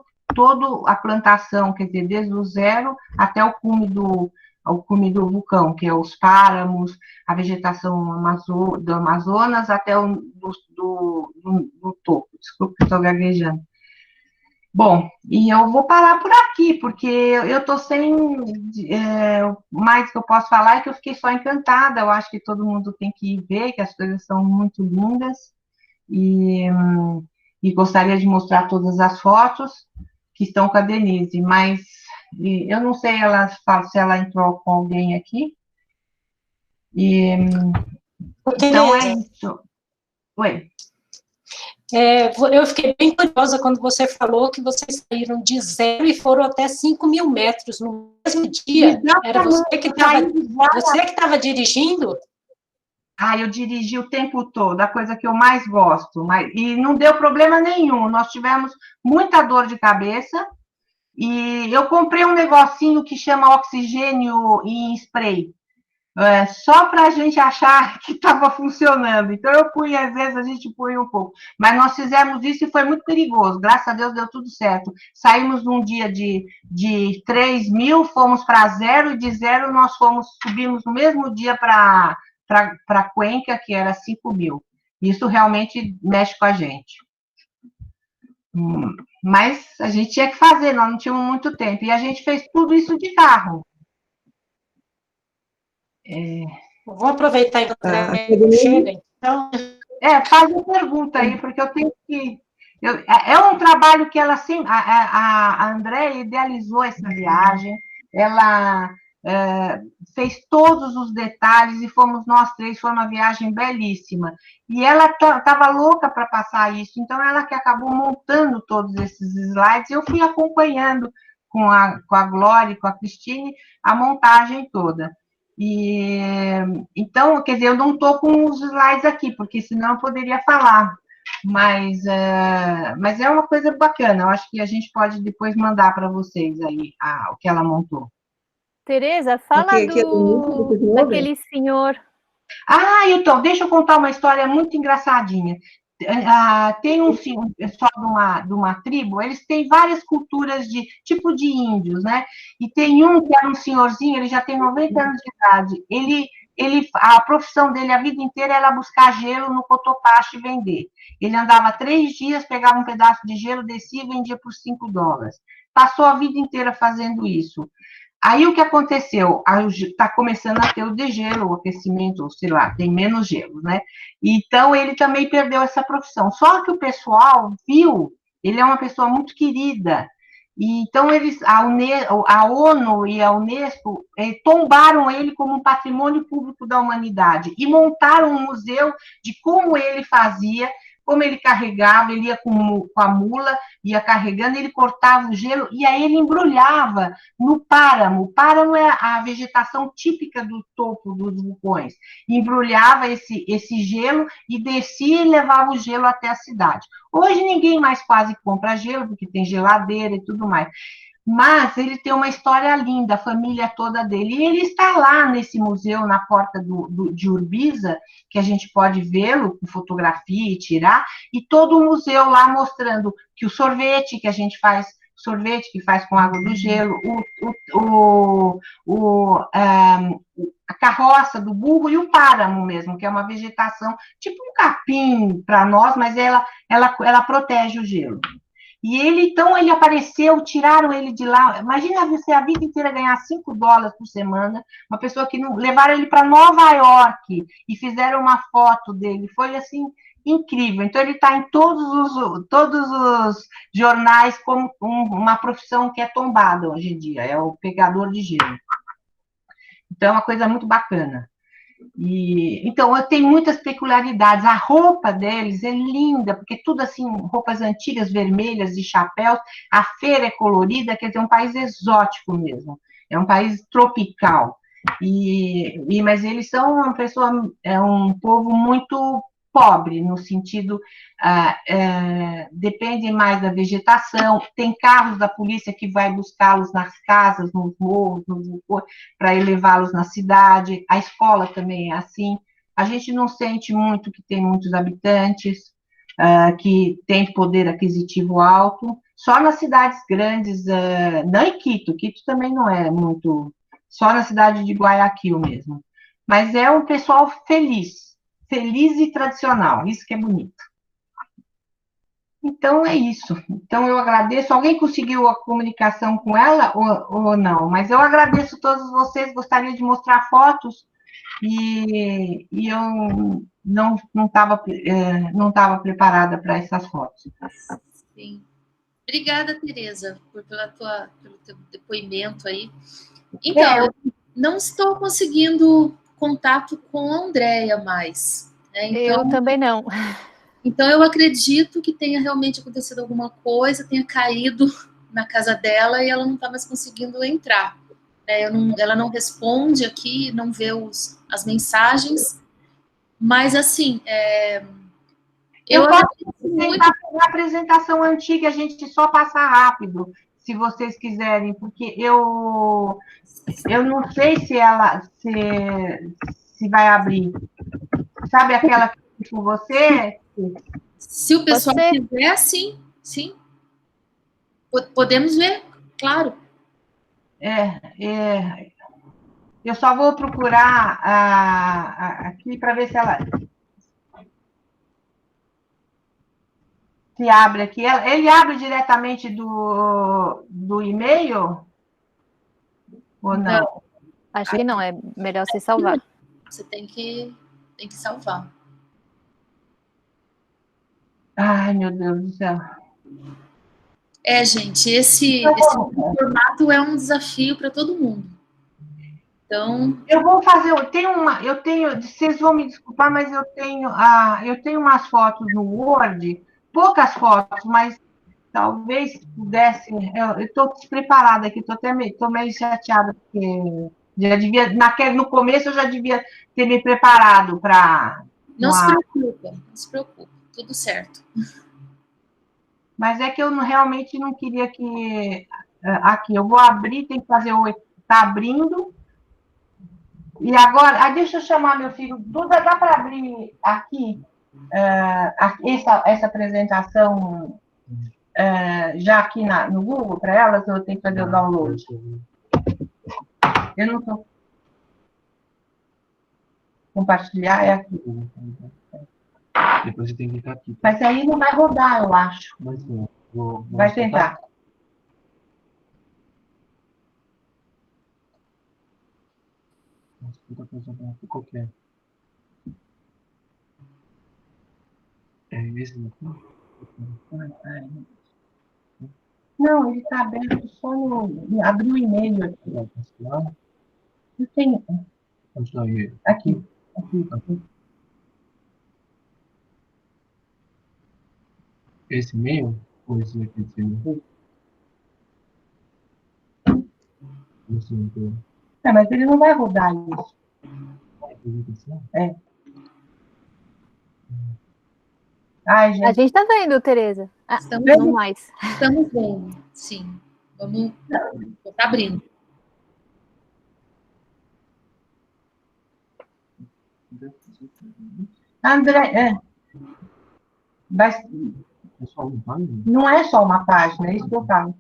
a plantação, quer dizer, desde o zero até o cume do vulcão, que é os páramos, a vegetação do Amazonas até do topo. Desculpa que estou gaguejando. Bom, e eu vou parar por aqui, porque eu estou sem mais que eu posso falar, é que eu fiquei só encantada. Eu acho que todo mundo tem que ver, que as coisas são muito lindas, e gostaria de mostrar todas as fotos que estão com a Denise, mas eu não sei se ela entrou com alguém aqui. Então é isso. Oi. Eu fiquei bem curiosa quando você falou que vocês saíram de 0 e foram até 5.000 metros no mesmo dia. Exatamente. Era você que estava dirigindo? Eu dirigi o tempo todo, a coisa que eu mais gosto. E não deu problema nenhum. Nós tivemos muita dor de cabeça e eu comprei um negocinho que chama oxigênio em spray. Só para a gente achar que estava funcionando. Então, às vezes a gente põe um pouco. Mas nós fizemos isso e foi muito perigoso. Graças a Deus deu tudo certo. Saímos num dia de 3.000, fomos para 0, e de 0 nós subimos no mesmo dia para Cuenca, que era 5.000. Isso realmente mexe com a gente. Mas a gente tinha que fazer, nós não tínhamos muito tempo. E a gente fez tudo isso de carro. Vou aproveitar então chega, então. Faz uma pergunta aí, porque eu tenho que. É um trabalho que ela sempre. A Andréia idealizou essa viagem, ela fez todos os detalhes e fomos nós três, foi uma viagem belíssima. E ela estava louca para passar isso, então ela que acabou montando todos esses slides, eu fui acompanhando com a Glória e com a Cristine a montagem toda. Então, quer dizer, eu não estou com os slides aqui, porque senão eu poderia falar, mas é uma coisa bacana, eu acho que a gente pode depois mandar para vocês aí o que ela montou. Tereza, fala daquele senhor. Então, deixa eu contar uma história muito engraçadinha. Tem um pessoal de uma tribo, eles têm várias culturas tipo de índios, né? E tem um que era um senhorzinho, ele já tem 90 anos de idade. A profissão dele a vida inteira era buscar gelo no Cotopaxi e vender. Ele andava 3 dias, pegava um pedaço de gelo, descia e vendia por $5. Passou a vida inteira fazendo isso. Aí o que aconteceu? Está começando a ter o degelo, o aquecimento, sei lá, tem menos gelo, né? Então ele também perdeu essa profissão. Só que o pessoal viu, ele é uma pessoa muito querida. E então a ONU e a Unesco tombaram ele como um patrimônio público da humanidade e montaram um museu de como ele fazia, como ele carregava, ele ia com a mula, ia carregando, ele cortava o gelo, e aí ele embrulhava no páramo. O páramo é a vegetação típica do topo dos vulcões. Embrulhava esse gelo e descia e levava o gelo até a cidade. Hoje ninguém mais quase compra gelo, porque tem geladeira e tudo mais. Mas ele tem uma história linda, a família toda dele. E ele está lá nesse museu, na porta de Urbiza, que a gente pode vê-lo com fotografia e tirar, e todo o museu lá mostrando que o sorvete que a gente faz, sorvete que faz com água do gelo, a carroça do burro e o páramo mesmo, que é uma vegetação, tipo um capim para nós, mas ela protege o gelo. E então, ele apareceu, tiraram ele de lá. Imagina você a vida inteira ganhar $5 por semana, uma pessoa que não. Levaram ele para Nova York e fizeram uma foto dele. Foi assim, incrível. Então, ele está em todos os jornais como uma profissão que é tombada hoje em dia, é o pegador de gelo. Então, é uma coisa muito bacana. Então, tem muitas peculiaridades. A roupa deles é linda, porque tudo assim, roupas antigas, vermelhas e chapéus. A feira é colorida, quer dizer, é um país exótico mesmo. É um país tropical. Mas eles são um povo muito pobre, no sentido, depende mais da vegetação, tem carros da polícia que vai buscá-los nas casas, nos morros, para levá-los na cidade, a escola também é assim, a gente não sente muito que tem muitos habitantes, que tem poder aquisitivo alto, só nas cidades grandes, não em Quito também não é muito, só na cidade de Guayaquil mesmo, mas é um pessoal feliz e tradicional, isso que é bonito. Então, é isso. Então, eu agradeço. Alguém conseguiu a comunicação com ela ou não? Mas eu agradeço a todos vocês, gostaria de mostrar fotos, e eu não estava preparada para essas fotos. Sim. Obrigada, Tereza, pelo teu depoimento aí. Então, eu não estou conseguindo contato com a Andréia mais. Né? Então, eu também não. Então, eu acredito que tenha realmente acontecido alguma coisa, tenha caído na casa dela e ela não está mais conseguindo entrar. Ela não responde aqui, não vê as mensagens, mas assim, eu posso tentar a apresentação antiga, a gente só passa rápido, se vocês quiserem, porque eu não sei se vai abrir. Sabe aquela que eu fiz com você? Se o pessoal quiser, sim. Podemos ver, claro. Eu só vou procurar aqui para ver se ela se abre aqui. Ele abre diretamente do e-mail? Ou não? Acho que não, é melhor você salvar. Você tem que salvar. Ai, meu Deus do céu. Gente, esse formato é um desafio para todo mundo. Então, eu vou fazer, vocês vão me desculpar, mas eu tenho umas fotos no Word, poucas fotos, mas talvez pudesse, eu estou despreparada aqui, estou meio chateada, porque já devia, no começo eu já devia ter me preparado para... Não se preocupa, tudo certo. Mas é que eu realmente não queria que... Aqui, eu vou abrir, tem que fazer está abrindo. E agora, deixa eu chamar meu filho. Duda, dá para abrir aqui essa apresentação já aqui no Google para elas, ou eu tenho que fazer o download? Eu não estou... Compartilhar é aqui. Depois você tem que clicar aqui. Mas aí não vai rodar, eu acho. Mas não. Vai tentar. Outra coisa qualquer. É esse daqui? Não, ele está aberto só no... Abriu o e-mail aqui. Eu tenho... Onde está o e-mail? Aqui. Esse e-mail? Ou esse aqui de cima? Mas ele não vai rodar isso. Ai, gente. A gente está vendo, Tereza. Estamos vendo mais. Estamos vendo, sim. Vamos tá abrindo. André, não é só uma página, é isso que eu falo.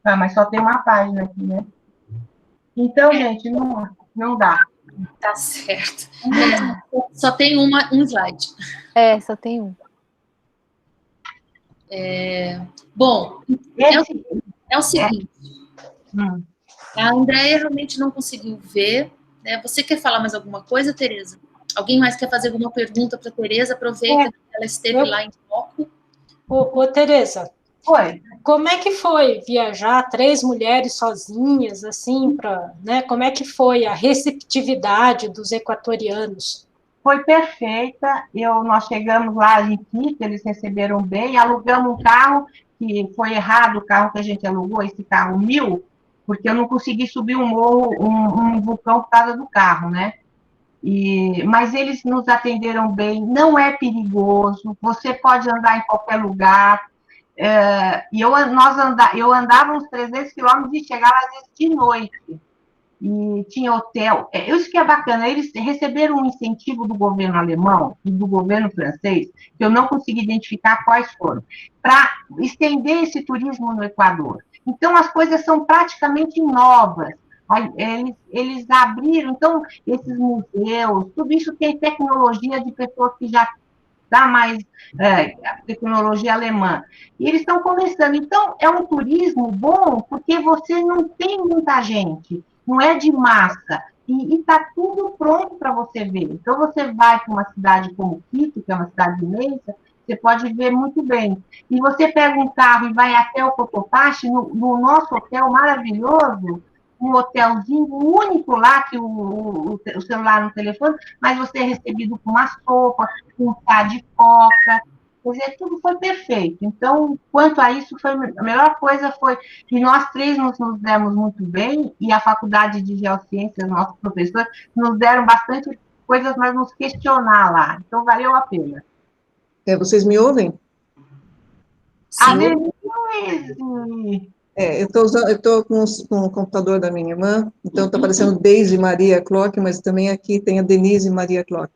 Ah, mas só tem uma página aqui, né? Então, gente, não dá. Tá certo. Só tem um slide. Só tem um. Bom, é o seguinte. A Andréia realmente não conseguiu ver. Né? Você quer falar mais alguma coisa, Tereza? Alguém mais quer fazer alguma pergunta para a Tereza? Aproveita que ela esteve lá em foco. Ô, Tereza. Oi. Como é que foi viajar 3 mulheres sozinhas, assim, né? Como é que foi a receptividade dos equatorianos? Foi perfeita. Nós chegamos lá em Quito, eles receberam bem, alugamos um carro, que foi errado o carro que a gente alugou, esse carro 1000, porque eu não consegui subir um morro, um vulcão por causa do carro, né? Mas eles nos atenderam bem, não é perigoso, você pode andar em qualquer lugar. Eu andava uns 300 quilômetros e chegava às vezes de noite. E tinha hotel. Isso que é bacana, eles receberam um incentivo do governo alemão e do governo francês, que eu não consegui identificar quais foram, para estender esse turismo no Equador. Então, as coisas são praticamente novas. Eles abriram, então, esses museus, tudo isso tem tecnologia de pessoas que já dá mais tecnologia alemã. E eles estão começando. Então, é um turismo bom, porque você não tem muita gente, não é de massa, e está tudo pronto para você ver. Então, você vai para uma cidade como Quito, que é uma cidade imensa, você pode ver muito bem. E você pega um carro e vai até o Cotopaxi, no nosso hotel maravilhoso, um hotelzinho único lá, que o celular no telefone, mas você é recebido com uma sopa, com um chá de coca, quer dizer, tudo foi perfeito. Então, quanto a isso, a melhor coisa foi que nós 3 nos demos muito bem, e a Faculdade de Geociências, nossos professores, nos deram bastante coisas para nos questionar lá. Então, valeu a pena. Vocês me ouvem? Sim. Eu estou com o computador da minha irmã, então está aparecendo Deise Maria Clock, mas também aqui tem a Denise Maria Clock.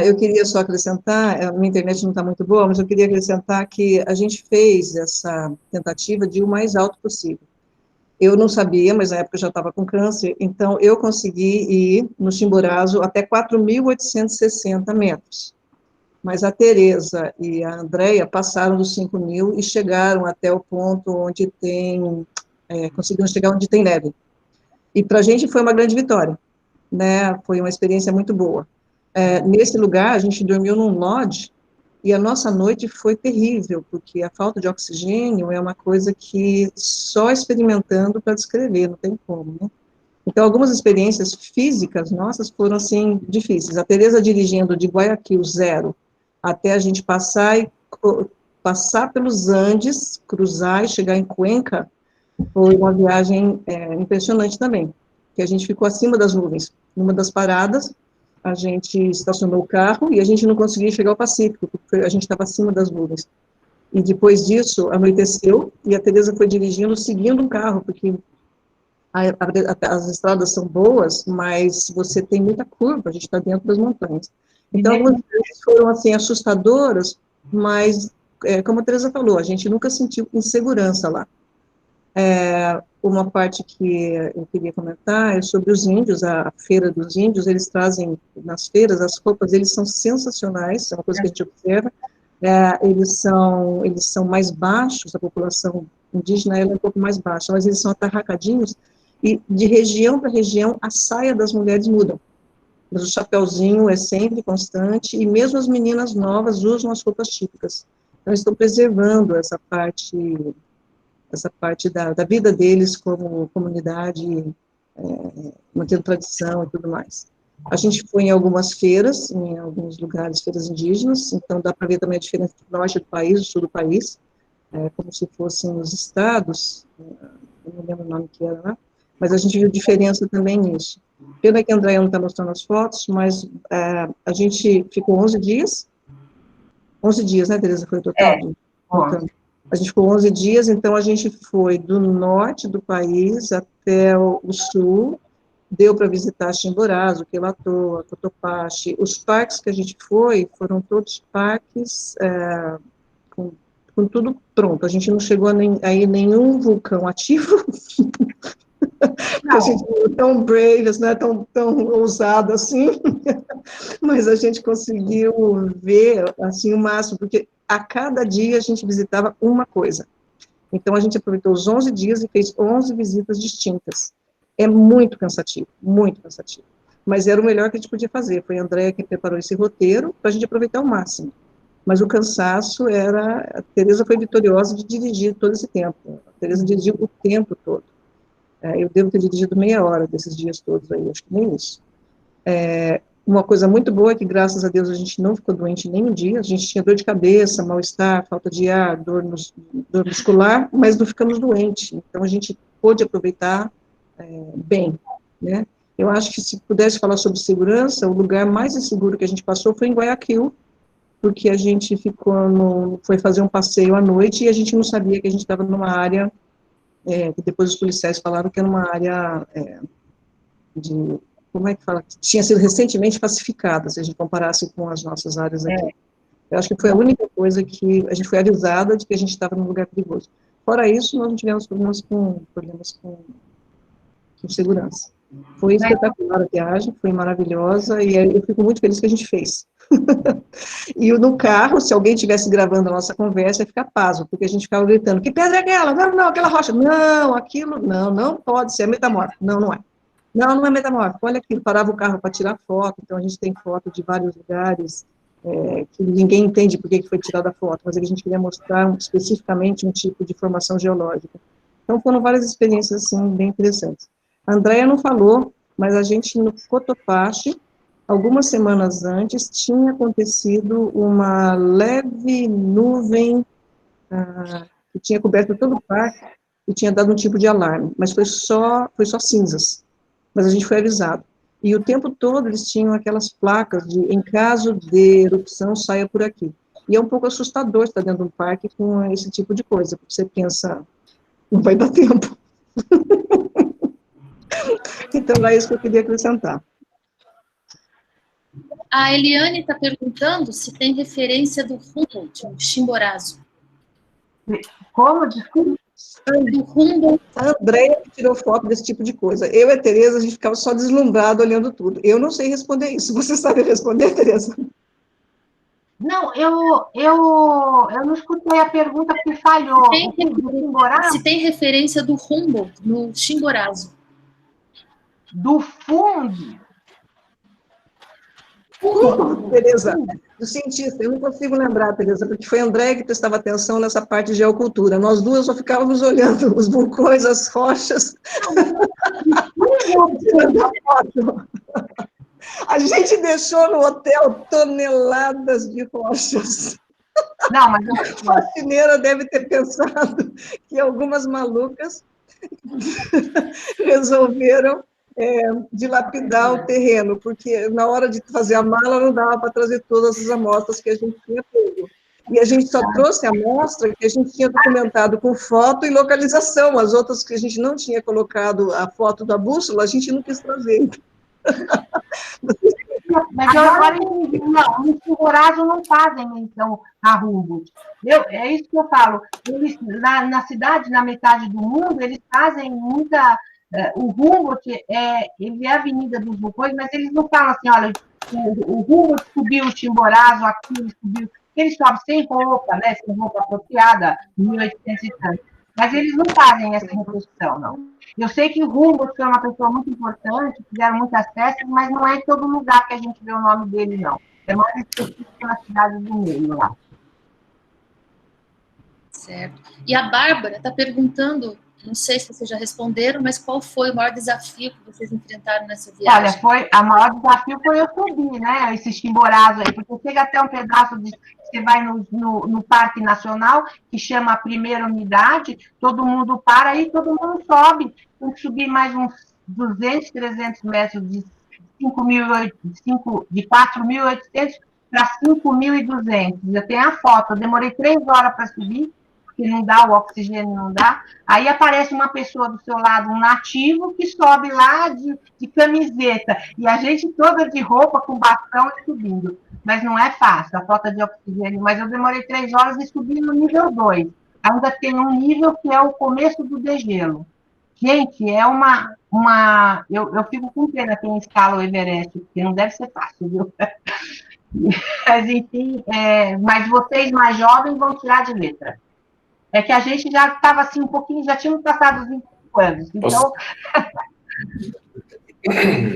Eu queria só acrescentar, a minha internet não está muito boa, mas eu queria acrescentar que a gente fez essa tentativa de ir o mais alto possível. Eu não sabia, mas na época eu já estava com câncer, então eu consegui ir no Chimborazo até 4.860 metros. Mas a Tereza e a Andréia passaram dos 5.000 e chegaram até o ponto onde conseguiram chegar onde tem neve. E para a gente foi uma grande vitória, né? Foi uma experiência muito boa. Nesse lugar, a gente dormiu num lodge, e a nossa noite foi terrível, porque a falta de oxigênio é uma coisa que só experimentando para descrever, não tem como, né? Então, algumas experiências físicas nossas foram, assim, difíceis. A Tereza dirigindo de Guayaquil 0 até a gente passar pelos Andes, cruzar e chegar em Cuenca, foi uma viagem impressionante também, que a gente ficou acima das nuvens. Numa das paradas, a gente estacionou o carro e a gente não conseguia chegar ao Pacífico, porque a gente estava acima das nuvens. E depois disso, anoiteceu, e a Tereza foi dirigindo, seguindo um carro, porque as estradas são boas, mas você tem muita curva, a gente está dentro das montanhas. Então, algumas vezes foram, assim, assustadoras, mas, como a Tereza falou, a gente nunca sentiu insegurança lá. Uma parte que eu queria comentar é sobre os índios, a feira dos índios, eles trazem, nas feiras, as roupas, eles são sensacionais, é uma coisa que a gente observa, eles são mais baixos, a população indígena ela é um pouco mais baixa, mas eles são atarracadinhos, e de região para região, a saia das mulheres muda. Mas o chapéuzinho é sempre constante, e mesmo as meninas novas usam as roupas típicas. Então, estão preservando essa parte da vida deles como comunidade, mantendo tradição e tudo mais. A gente foi em algumas feiras, em alguns lugares, feiras indígenas, então dá para ver também a diferença do norte do país, do sul do país, como se fossem os estados, eu não lembro o nome que era lá, mas a gente viu diferença também nisso. Pena que a Andréia não está mostrando as fotos, mas a gente ficou 11 dias, 11 dias, né, Tereza, foi o total? A gente ficou 11 dias, então a gente foi do norte do país até o sul, deu para visitar Chimborazo, Quelatoa, Cotopaxi. Os parques que a gente foi, foram todos parques com tudo pronto. A gente não chegou a ir nenhum vulcão ativo, porque a gente não é tão brave, não é tão ousado assim, mas a gente conseguiu ver, assim, o máximo, porque a cada dia a gente visitava uma coisa. Então, a gente aproveitou os 11 dias e fez 11 visitas distintas. É muito cansativo, mas era o melhor que a gente podia fazer. Foi a Andréia que preparou esse roteiro para a gente aproveitar ao máximo. Mas o cansaço era... A Tereza foi vitoriosa de dirigir todo esse tempo. A Tereza dirigiu o tempo todo. Eu devo ter dirigido meia hora desses dias todos aí, acho que nem isso. Uma coisa muito boa é que, graças a Deus, a gente não ficou doente nem um dia. A gente tinha dor de cabeça, mal-estar, falta de ar, dor muscular, mas não ficamos doentes. Então, a gente pôde aproveitar bem, né? Eu acho que, se pudesse falar sobre segurança, o lugar mais inseguro que a gente passou foi em Guayaquil, porque a gente foi fazer um passeio à noite e a gente não sabia que a gente estava numa área, que depois os policiais falaram que era uma área como é que fala? Tinha sido recentemente pacificada, se a gente comparasse com as nossas áreas aqui. Eu acho que foi a única coisa que a gente foi avisada de que a gente estava num lugar perigoso. Fora isso, nós não tivemos problemas com segurança. Foi espetacular a viagem, foi maravilhosa, e eu fico muito feliz que a gente fez. E no carro, se alguém estivesse gravando a nossa conversa, ia ficar pasmo, porque a gente ficava gritando: que pedra é aquela? Não, aquela rocha. Não, aquilo, não pode ser, é metamórfico. Não é. Não é metamórfico. Olha aquilo, parava o carro para tirar foto, então a gente tem foto de vários lugares, que ninguém entende por que foi tirada a foto, mas a gente queria mostrar especificamente um tipo de formação geológica. Então foram várias experiências, assim, bem interessantes. A Andréia não falou, mas a gente, no Cotopaxi, algumas semanas antes, tinha acontecido uma leve nuvem que tinha coberto todo o parque e tinha dado um tipo de alarme, mas foi só cinzas, mas a gente foi avisado. E o tempo todo eles tinham aquelas placas de, em caso de erupção, saia por aqui. E é um pouco assustador estar dentro de um parque com esse tipo de coisa, porque você pensa, não vai dar tempo. Então, é isso que eu queria acrescentar. A Eliane está perguntando se tem referência do Humboldt, o Chimborazo. Como? Desculpa. Do Humboldt. A Andréia tirou foto desse tipo de coisa. Eu e a Tereza, a gente ficava só deslumbrado olhando tudo. Eu não sei responder isso. Você sabe responder, Tereza? Não, eu não escutei a pergunta porque falhou. Se tem referência do Humboldt no Chimborazo. Do fundo? Tereza, do cientista, eu não consigo lembrar, Tereza, porque foi a Andréia que prestava atenção nessa parte de geocultura. Nós duas só ficávamos olhando os vulcões, as rochas. A gente deixou no hotel toneladas de rochas. Não, mas a faxineira deve ter pensado que algumas malucas resolveram dilapidar o terreno, porque na hora de fazer a mala não dava para trazer todas as amostras que a gente tinha pego. E a gente só trouxe a amostra que a gente tinha documentado com foto e localização. As outras que a gente não tinha colocado a foto da bússola, a gente não quis trazer. Mas eu agora entendi. Não, no Chimborazo não fazem menção a Humboldt. É isso que eu falo. Eles, na cidade, na metade do mundo, eles fazem muita... O Humboldt, ele é a Avenida dos Vulcões, mas eles não falam assim, olha, o Humboldt subiu o Chimborazo, aqui ele subiu... Eles sobem sem roupa, né, sem roupa apropriada, em 1800 e tanto. Mas eles não fazem essa reprodução, não. Eu sei que o Humboldt foi uma pessoa muito importante, fizeram muitas festas, mas não é em todo lugar que a gente vê o nome dele, não. É mais específico na cidade do meio, lá. Certo. E a Bárbara está perguntando, não sei se vocês já responderam, mas qual foi o maior desafio que vocês enfrentaram nessa viagem? Olha, o maior desafio foi eu subir, né, esse Chimborazo aí, porque chega até um pedaço de... Você vai no Parque Nacional, que chama a primeira unidade, todo mundo para e todo mundo sobe. Tem que subir mais uns 200, 300 metros de 4.800 para 5.200. Eu tenho a foto, eu demorei 3 horas para subir, porque não dá, o oxigênio não dá. Aí aparece uma pessoa do seu lado, um nativo, que sobe lá de camiseta, e a gente toda de roupa, com bastão e subindo. Mas não é fácil, a falta de oxigênio. Mas eu demorei 3 horas e subi no nível 2. Ainda tem um nível que é o começo do degelo. Gente, é eu fico com pena quem escala o Everest, porque não deve ser fácil, viu? Mas, enfim, mas vocês mais jovens vão tirar de letra. É que a gente já estava assim um pouquinho, já tínhamos passado os 25 anos, então...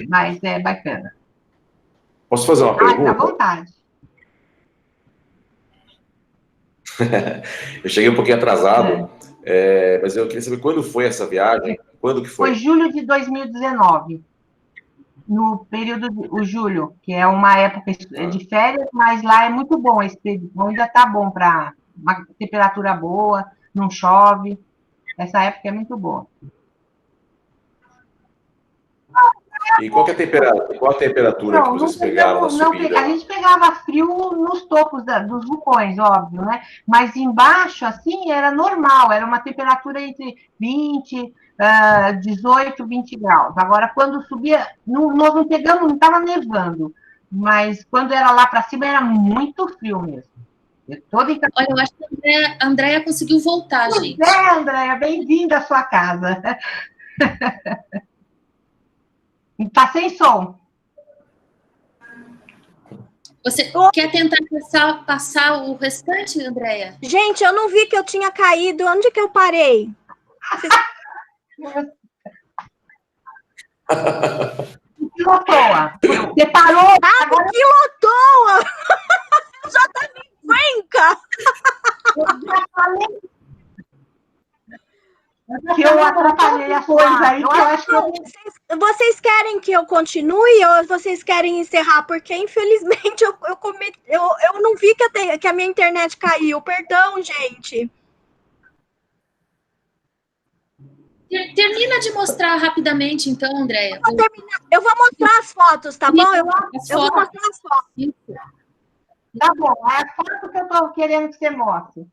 Mas é bacana. Posso fazer uma pergunta? À vontade. Eu cheguei um pouquinho atrasado, mas eu queria saber quando foi essa viagem, quando que foi? Foi julho de 2019, no período o julho, que é uma época de férias, mas lá é muito bom esse período, ainda está bom para uma temperatura boa, não chove, essa época é muito boa. E qual a temperatura que vocês pegaram na subida? A gente pegava frio nos topos dos vulcões, óbvio, né? Mas embaixo, assim, era normal, era uma temperatura entre 20, 18, 20 graus. Agora, quando subia, nós não pegamos, não estava nevando, mas quando era lá para cima, era muito frio mesmo. Olha, eu acho que a Andréia conseguiu voltar, gente. Andréia, bem-vinda à sua casa. Está sem som. Você quer tentar passar o restante, Andréia? Gente, eu não vi que eu tinha caído. Onde que eu parei? Quilotoa. Você parou? Agora... Quilotoa! Já tá em Cuenca! Eu já falei... Que eu atrapalhei a coisa aí, que eu acho que vocês querem que eu continue ou vocês querem encerrar? Porque, infelizmente, eu não vi que a minha internet caiu. Perdão, gente. Termina de mostrar rapidamente, então, Andréia. Eu vou mostrar as fotos, tá bom? Eu vou mostrar as fotos. Tá bom, é a foto que eu tô querendo que você mostre.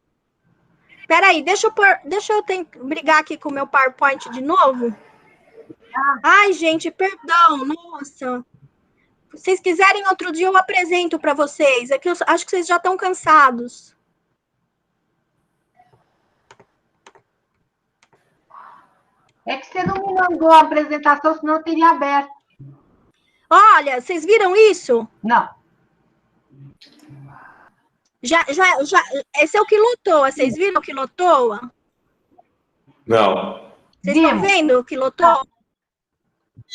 Peraí, deixa eu brigar aqui com o meu PowerPoint de novo. Ai, gente, perdão, nossa. Se vocês quiserem, outro dia eu apresento para vocês. É que eu acho que vocês já estão cansados. É que você não me mandou a apresentação, senão eu teria aberto. Olha, vocês viram isso? Não. Esse é o Quilotoa. Vocês viram o Quilotoa? Não. Vocês estão vendo o Quilotoa?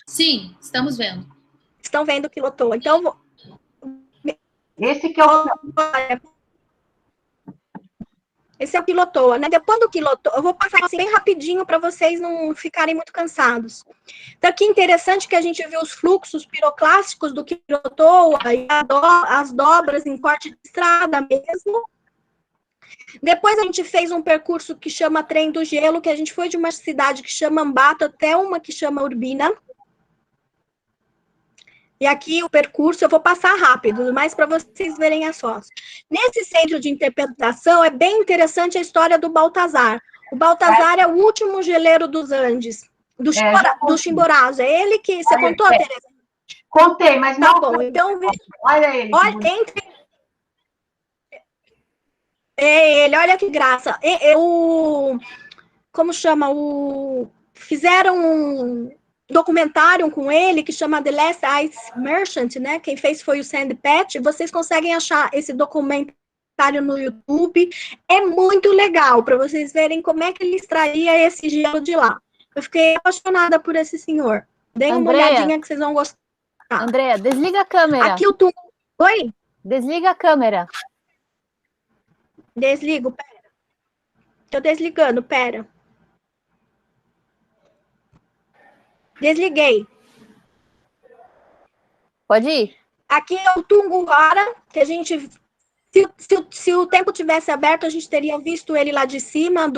Sim, estamos vendo. Estão vendo o Quilotoa. Então, esse que é o... Esse é o Quilotoa, né? Depois do Quilotoa, eu vou passar assim bem rapidinho para vocês não ficarem muito cansados. Então, aqui interessante que a gente viu os fluxos piroclásticos do Quilotoa e as dobras em corte de estrada mesmo. Depois a gente fez um percurso que chama Trem do Gelo, que a gente foi de uma cidade que chama Ambato até uma que chama Urbina. E aqui o percurso, eu vou passar rápido, mas para vocês verem as fotos. Nesse centro de interpretação, é bem interessante a história do Baltazar. O Baltazar é o último geleiro dos Andes, do Chimborazo. É ele que... Você contou, Tereza? Contei, mas não... Tá bom, então... Olha ele. Olha, ele, olha que graça. Como chama? Fizeram um documentário com ele que chama The Last Ice Merchant, né? Quem fez foi o Sandy Patch. Vocês conseguem achar esse documentário no YouTube. É muito legal para vocês verem como é que ele extraía esse gelo de lá. Eu fiquei apaixonada por esse senhor. Deem uma olhadinha que vocês vão gostar. Andréia, desliga a câmera. Aqui o túmulo. Oi? Desliga a câmera. Desligo, pera. Tô desligando, pera. Desliguei. Pode ir. Aqui é o Tungurara, que a gente... Se o tempo tivesse aberto, a gente teria visto ele lá de cima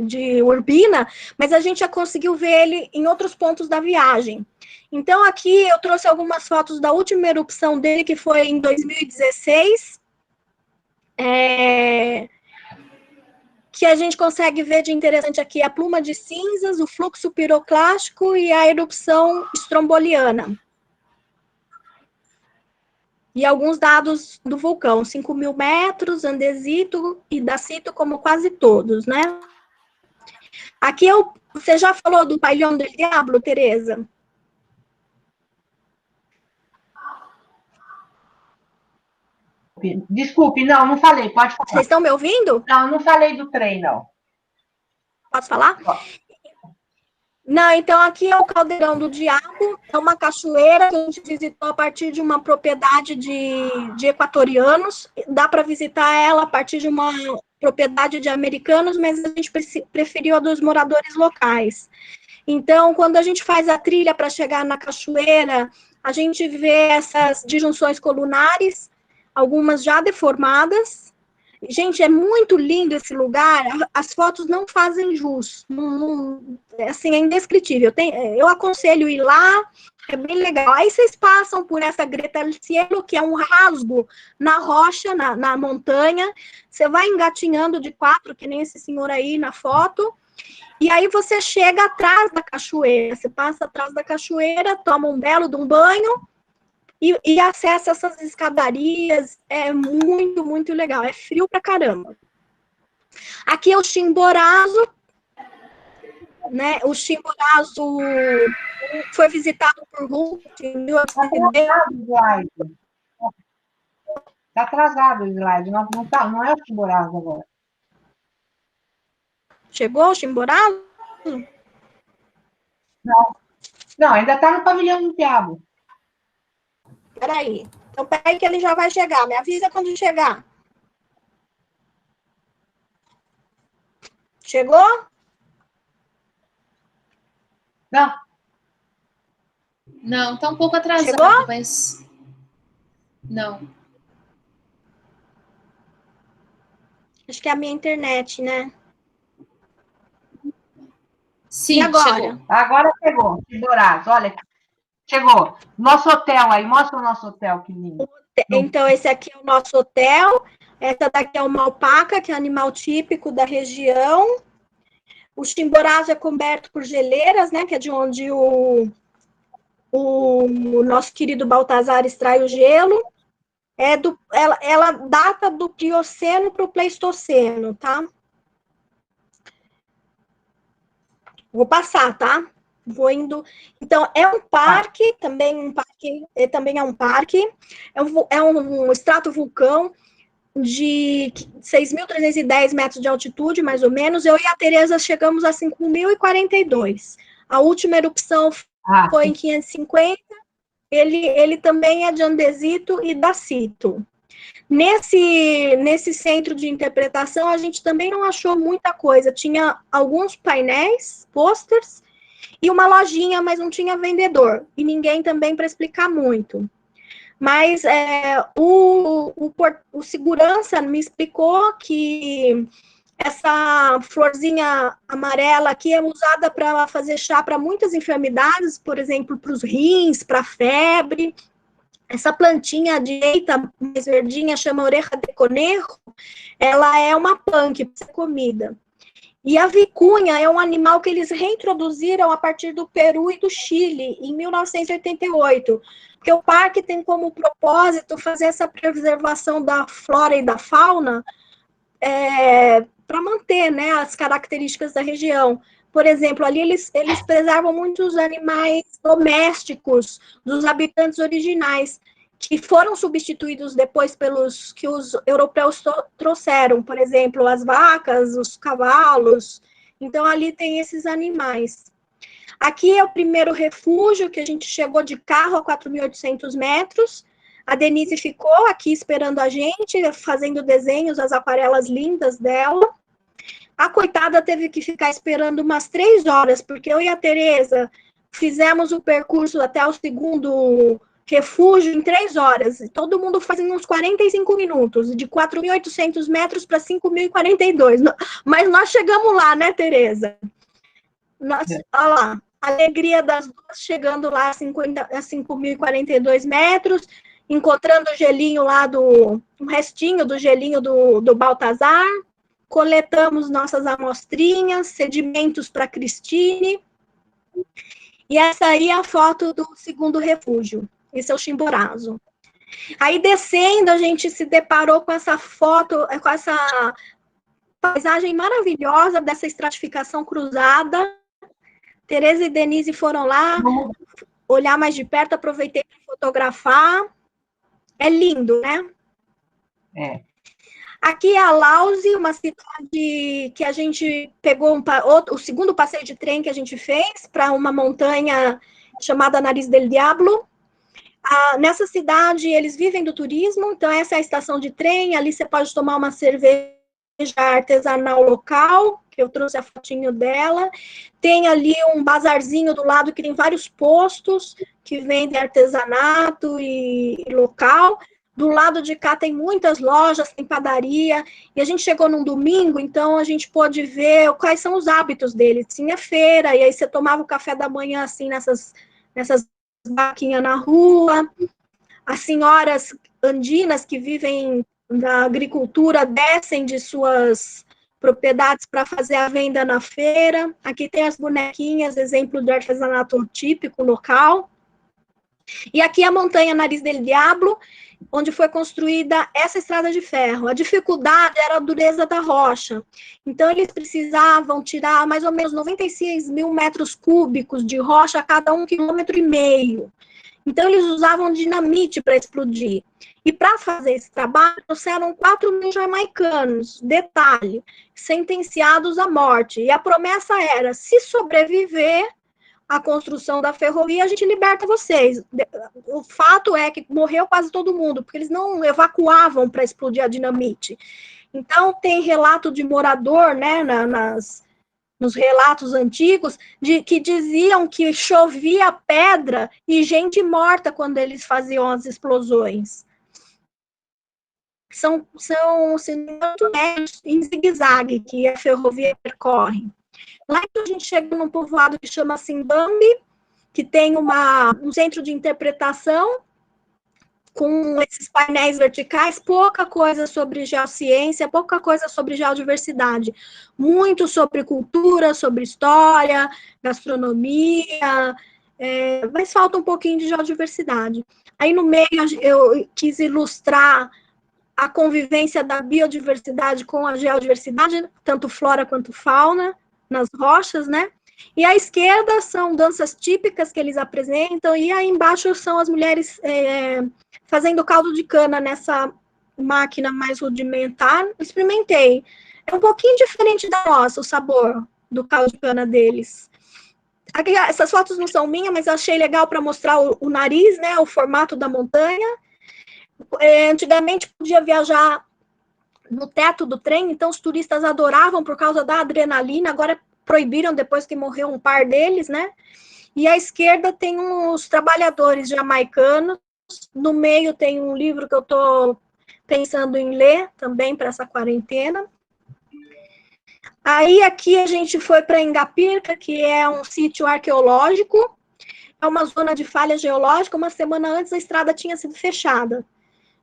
de Urbina, mas a gente já conseguiu ver ele em outros pontos da viagem. Então, aqui eu trouxe algumas fotos da última erupção dele, que foi em 2016. que a gente consegue ver de interessante aqui a pluma de cinzas, o fluxo piroclástico e a erupção estromboliana. E alguns dados do vulcão, 5.000 metros, andesito e dacito, como quase todos, né? Aqui você já falou do Pailhão del Diablo, Tereza? Desculpe, não falei, pode falar. Vocês estão me ouvindo? Não falei do trem, não. Posso falar? Não, então aqui é o Caldeirão do Diabo, é uma cachoeira que a gente visitou a partir de uma propriedade de equatorianos, dá para visitar ela a partir de uma propriedade de americanos, mas a gente preferiu a dos moradores locais. Então, quando a gente faz a trilha para chegar na cachoeira, a gente vê essas disjunções colunares, algumas já deformadas. Gente, é muito lindo esse lugar, as fotos não fazem jus, assim, é indescritível. Eu aconselho ir lá, é bem legal. Aí vocês passam por essa Greta del Cielo, que é um rasgo na rocha, na montanha, você vai engatinhando de 4, que nem esse senhor aí na foto, e aí você chega atrás da cachoeira, você passa atrás da cachoeira, toma um belo de um banho, e acessa essas escadarias, é muito, muito legal, é frio pra caramba. Aqui é o Chimborazo, né? O Chimborazo foi visitado por Humboldt em 1810. Está atrasado o slide, não é o Chimborazo agora. Chegou o Chimborazo? Não, ainda está no Pavilhão do Diabo. Peraí. Então, peraí que ele já vai chegar. Me avisa quando chegar. Chegou? Não. Não, tá um pouco atrasado, Chegou? mas... Não. Acho que é a minha internet, né? Sim, e agora? Chegou. Agora chegou. Chimborazo, olha aqui. Chegou. Nosso hotel aí, mostra o nosso hotel, que lindo. Então, esse aqui é o nosso hotel. Essa daqui é uma alpaca, que é animal típico da região. O Chimborazo é coberto por geleiras, né? Que é de onde o nosso querido Baltazar extrai o gelo. Ela data do Plioceno para o Pleistoceno, tá? Vou passar, tá? Vou indo. Então, é um parque, também é um parque, é um estratovulcão de 6.310 metros de altitude, mais ou menos. Eu e a Tereza chegamos a 5.042. A última erupção foi em 550. Ele também é de andesito e dacito. Nesse centro de interpretação, a gente também não achou muita coisa. Tinha alguns painéis, posters, e uma lojinha, mas não tinha vendedor. E ninguém também para explicar muito. Mas o segurança me explicou que essa florzinha amarela aqui é usada para fazer chá para muitas enfermidades, por exemplo, para os rins, para febre. Essa plantinha direita, mais verdinha, chama oreja de conejo, ela é uma punk para ser comida. E a vicunha é um animal que eles reintroduziram a partir do Peru e do Chile, em 1988, porque o parque tem como propósito fazer essa preservação da flora e da fauna para manter, né, as características da região. Por exemplo, ali eles preservam muitos animais domésticos dos habitantes originais, que foram substituídos depois pelos que os europeus trouxeram, por exemplo, as vacas, os cavalos. Então, ali tem esses animais. Aqui é o primeiro refúgio, que a gente chegou de carro a 4.800 metros. A Denise ficou aqui esperando a gente, fazendo desenhos, as aquarelas lindas dela. A coitada teve que ficar esperando umas 3 horas, porque eu e a Tereza fizemos o percurso até o segundo refúgio em 3 horas. Todo mundo fazendo uns 45 minutos, de 4.800 metros para 5.042. Mas nós chegamos lá, né, Tereza? Olha lá, a alegria das duas chegando lá a 5.042 metros, encontrando o gelinho lá um restinho do gelinho do Baltazar, coletamos nossas amostrinhas, sedimentos para Cristine. E essa aí é a foto do segundo refúgio. Esse é o Chimborazo. Aí, descendo, a gente se deparou com essa foto, com essa paisagem maravilhosa dessa estratificação cruzada. Tereza e Denise foram lá olhar mais de perto, aproveitei para fotografar. É lindo, né? É. Aqui é a Lauze, uma cidade que a gente pegou o segundo passeio de trem que a gente fez para uma montanha chamada Nariz del Diablo. Nessa cidade, eles vivem do turismo, então essa é a estação de trem, ali você pode tomar uma cerveja artesanal local, que eu trouxe a fotinho dela. Tem ali um bazarzinho do lado que tem vários postos que vendem artesanato e local. Do lado de cá tem muitas lojas, tem padaria, e a gente chegou num domingo, então a gente pôde ver quais são os hábitos deles. Tinha feira, e aí você tomava o café da manhã, assim, nessas vaquinhas na rua. As senhoras andinas que vivem da agricultura descem de suas propriedades para fazer a venda na feira. Aqui tem as bonequinhas, exemplo de artesanato típico local. E aqui a montanha Nariz del Diablo, onde foi construída essa estrada de ferro. A dificuldade era a dureza da rocha. Então, eles precisavam tirar mais ou menos 96 mil metros cúbicos de rocha a cada 1,5 km. Então, eles usavam dinamite para explodir. E para fazer esse trabalho, trouxeram 4.000 jamaicanos, detalhe, sentenciados à morte. E a promessa era, se sobreviver a construção da ferrovia, a gente liberta vocês. O fato é que morreu quase todo mundo, porque eles não evacuavam para explodir a dinamite. Então, tem relato de morador, né, nos relatos antigos, que diziam que chovia pedra e gente morta quando eles faziam as explosões. São em zigue-zague que a ferrovia percorre. Lá a gente chega num povoado que chama Simbambi, que tem um centro de interpretação com esses painéis verticais, pouca coisa sobre geociência, pouca coisa sobre geodiversidade, muito sobre cultura, sobre história, gastronomia, mas falta um pouquinho de geodiversidade. Aí no meio eu quis ilustrar a convivência da biodiversidade com a geodiversidade, tanto flora quanto fauna, nas rochas, né? E à esquerda são danças típicas que eles apresentam, e aí embaixo são as mulheres fazendo caldo de cana nessa máquina mais rudimentar. Experimentei. É um pouquinho diferente da nossa, o sabor do caldo de cana deles. Aqui, essas fotos não são minhas, mas eu achei legal para mostrar o nariz, né? O formato da montanha. Antigamente podia viajar no teto do trem, então os turistas adoravam por causa da adrenalina, agora proibiram depois que morreu um par deles, né? E à esquerda tem os trabalhadores jamaicanos, no meio tem um livro que eu estou pensando em ler também para essa quarentena. Aí aqui a gente foi para Ingapirca, que é um sítio arqueológico, é uma zona de falha geológica. Uma semana antes a estrada tinha sido fechada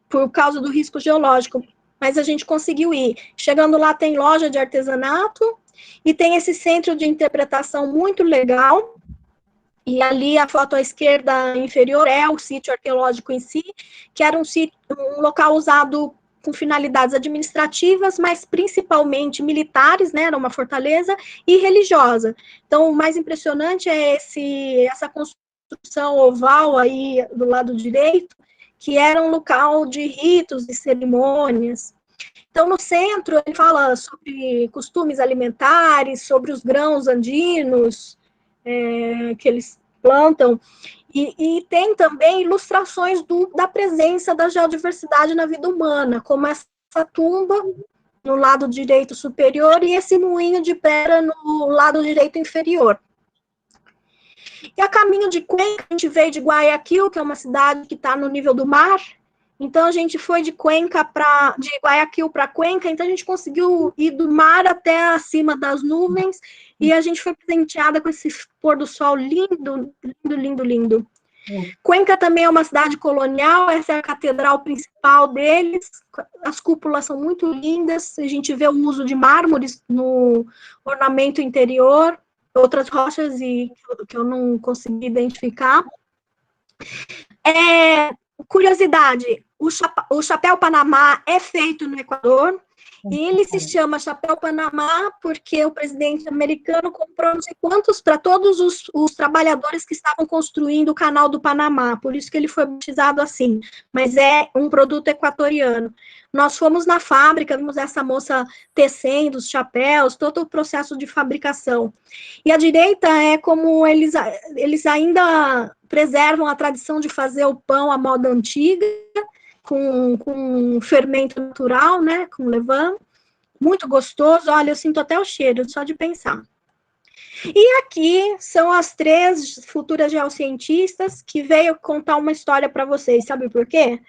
por causa do risco geológico, mas a gente conseguiu ir. Chegando lá tem loja de artesanato e tem esse centro de interpretação muito legal. E ali a foto à esquerda inferior é o sítio arqueológico em si, que era um local usado com finalidades administrativas, mas principalmente militares, né, era uma fortaleza, e religiosa. Então, o mais impressionante é essa construção oval aí do lado direito, que era um local de ritos e cerimônias. Então, no centro, ele fala sobre costumes alimentares, sobre os grãos andinos que eles plantam, e tem também ilustrações da presença da geodiversidade na vida humana, como essa tumba no lado direito superior e esse moinho de pedra no lado direito inferior. E a caminho de Cuenca, a gente veio de Guayaquil, que é uma cidade que está no nível do mar. Então, a gente foi de Guayaquil para Cuenca, então a gente conseguiu ir do mar até acima das nuvens, e a gente foi presenteada com esse pôr do sol lindo, lindo, lindo, lindo. Cuenca também é uma cidade colonial, essa é a catedral principal deles, as cúpulas são muito lindas, a gente vê o uso de mármores no ornamento interior, outras rochas que eu não consegui identificar. Curiosidade, o chapéu Panamá é feito no Equador, e ele se chama Chapéu Panamá porque o presidente americano comprou não sei quantos para todos os trabalhadores que estavam construindo o canal do Panamá, por isso que ele foi batizado assim, mas é um produto equatoriano. Nós fomos na fábrica, vimos essa moça tecendo os chapéus, todo o processo de fabricação. E à direita é como eles ainda preservam a tradição de fazer o pão à moda antiga, com fermento natural, né, com levain, muito gostoso, olha, eu sinto até o cheiro, só de pensar. E aqui são as 3 futuras geocientistas que veio contar uma história para vocês, sabe por quê?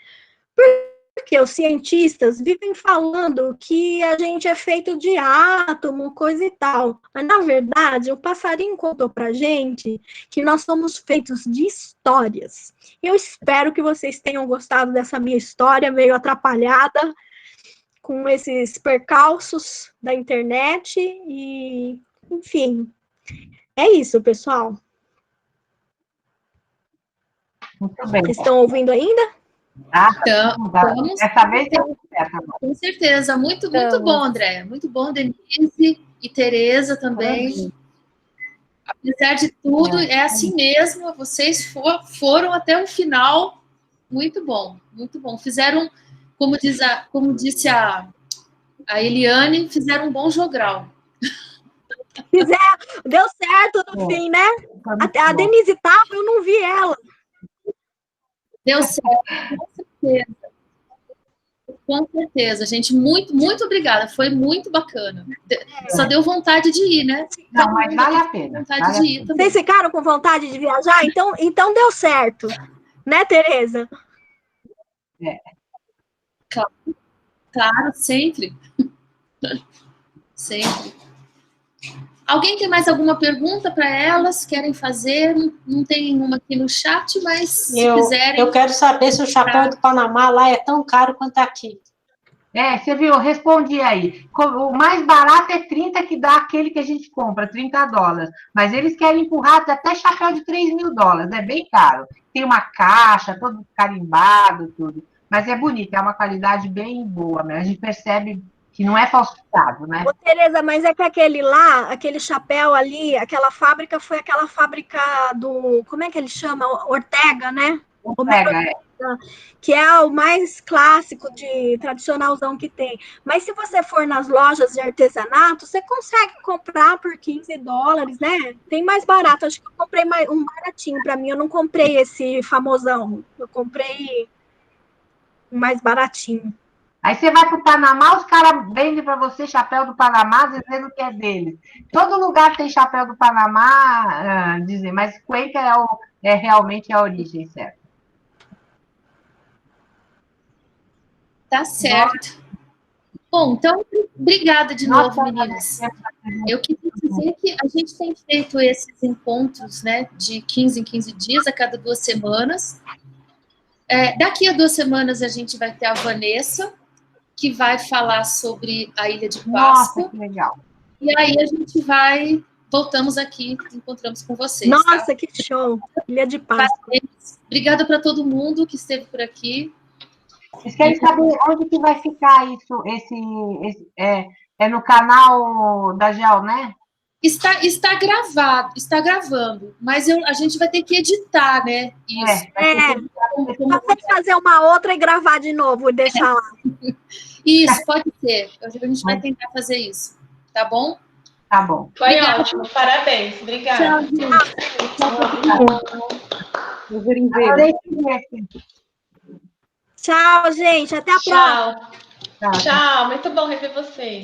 Porque os cientistas vivem falando que a gente é feito de átomo, coisa e tal. Mas, na verdade, o passarinho contou pra gente que nós somos feitos de histórias. Eu espero que vocês tenham gostado dessa minha história, meio atrapalhada, com esses percalços da internet. E, enfim, é isso, pessoal. Muito bem. Vocês estão ouvindo ainda? Vamos. Dessa vez eu com certeza, muito bom, André. Muito bom, Denise e Tereza também. Apesar de tudo, é assim mesmo. Vocês foram até o final. Muito bom, muito bom. Fizeram, como disse a Eliane, fizeram um bom jogral. Deu certo no fim, né? A Denise estava, eu não vi ela. Deu certo, com certeza. Com certeza, gente. Muito obrigada. Foi muito bacana. Só deu vontade de ir, né? Não, mas vale a pena. Vontade de ir também. Vocês ficaram com vontade de viajar? Então deu certo. Né, Tereza? Claro, sempre. Sempre. Alguém tem mais alguma pergunta para elas? Querem fazer? Não tem nenhuma aqui no chat, mas se quiserem... Eu quero saber se o chapéu do Panamá lá é tão caro quanto aqui. Você viu, eu respondi aí. O mais barato é 30, que dá aquele que a gente compra, $30. Mas eles querem empurrar até chapéu de $3.000, é bem caro. Tem uma caixa, todo carimbado, tudo. Mas é bonito, é uma qualidade bem boa, né? A gente percebe que não é falsificado, né? Ô, Tereza, mas é que aquele chapéu ali, aquela fábrica foi aquela fábrica do, como é que ele chama? Ortega, né? Ortega, que é o mais clássico de tradicionalzão que tem. Mas se você for nas lojas de artesanato, você consegue comprar por $15, né? Tem mais barato. Acho que eu comprei um baratinho para mim. Eu não comprei esse famosão. Eu comprei um mais baratinho. Aí você vai para o Panamá, os caras vendem para você chapéu do Panamá, dizendo que é deles. Todo lugar tem chapéu do Panamá, dizem, mas Cuenca é realmente a origem, certo? Tá certo. Bom, então, obrigada de novo, meninas. Eu queria dizer que a gente tem feito esses encontros, né, de 15 em 15 dias, a cada 2 semanas. Daqui a 2 semanas a gente vai ter a Vanessa, que vai falar sobre a Ilha de Páscoa. Nossa, que legal. E aí a gente voltamos aqui, encontramos com vocês. Nossa, tá? Que show! Ilha de Páscoa. Obrigada para todo mundo que esteve por aqui. Vocês querem saber onde que vai ficar isso? É no canal da Gel, né? Está gravando, mas a gente vai ter que editar, né? Isso. Pode fazer uma outra e gravar de novo e deixar lá. Isso, pode ser. A gente vai tentar fazer isso. Tá bom? Tá bom. Foi ótimo, parabéns. Obrigada. Tchau, gente. Até a próxima. Tchau. Tchau, muito bom rever vocês.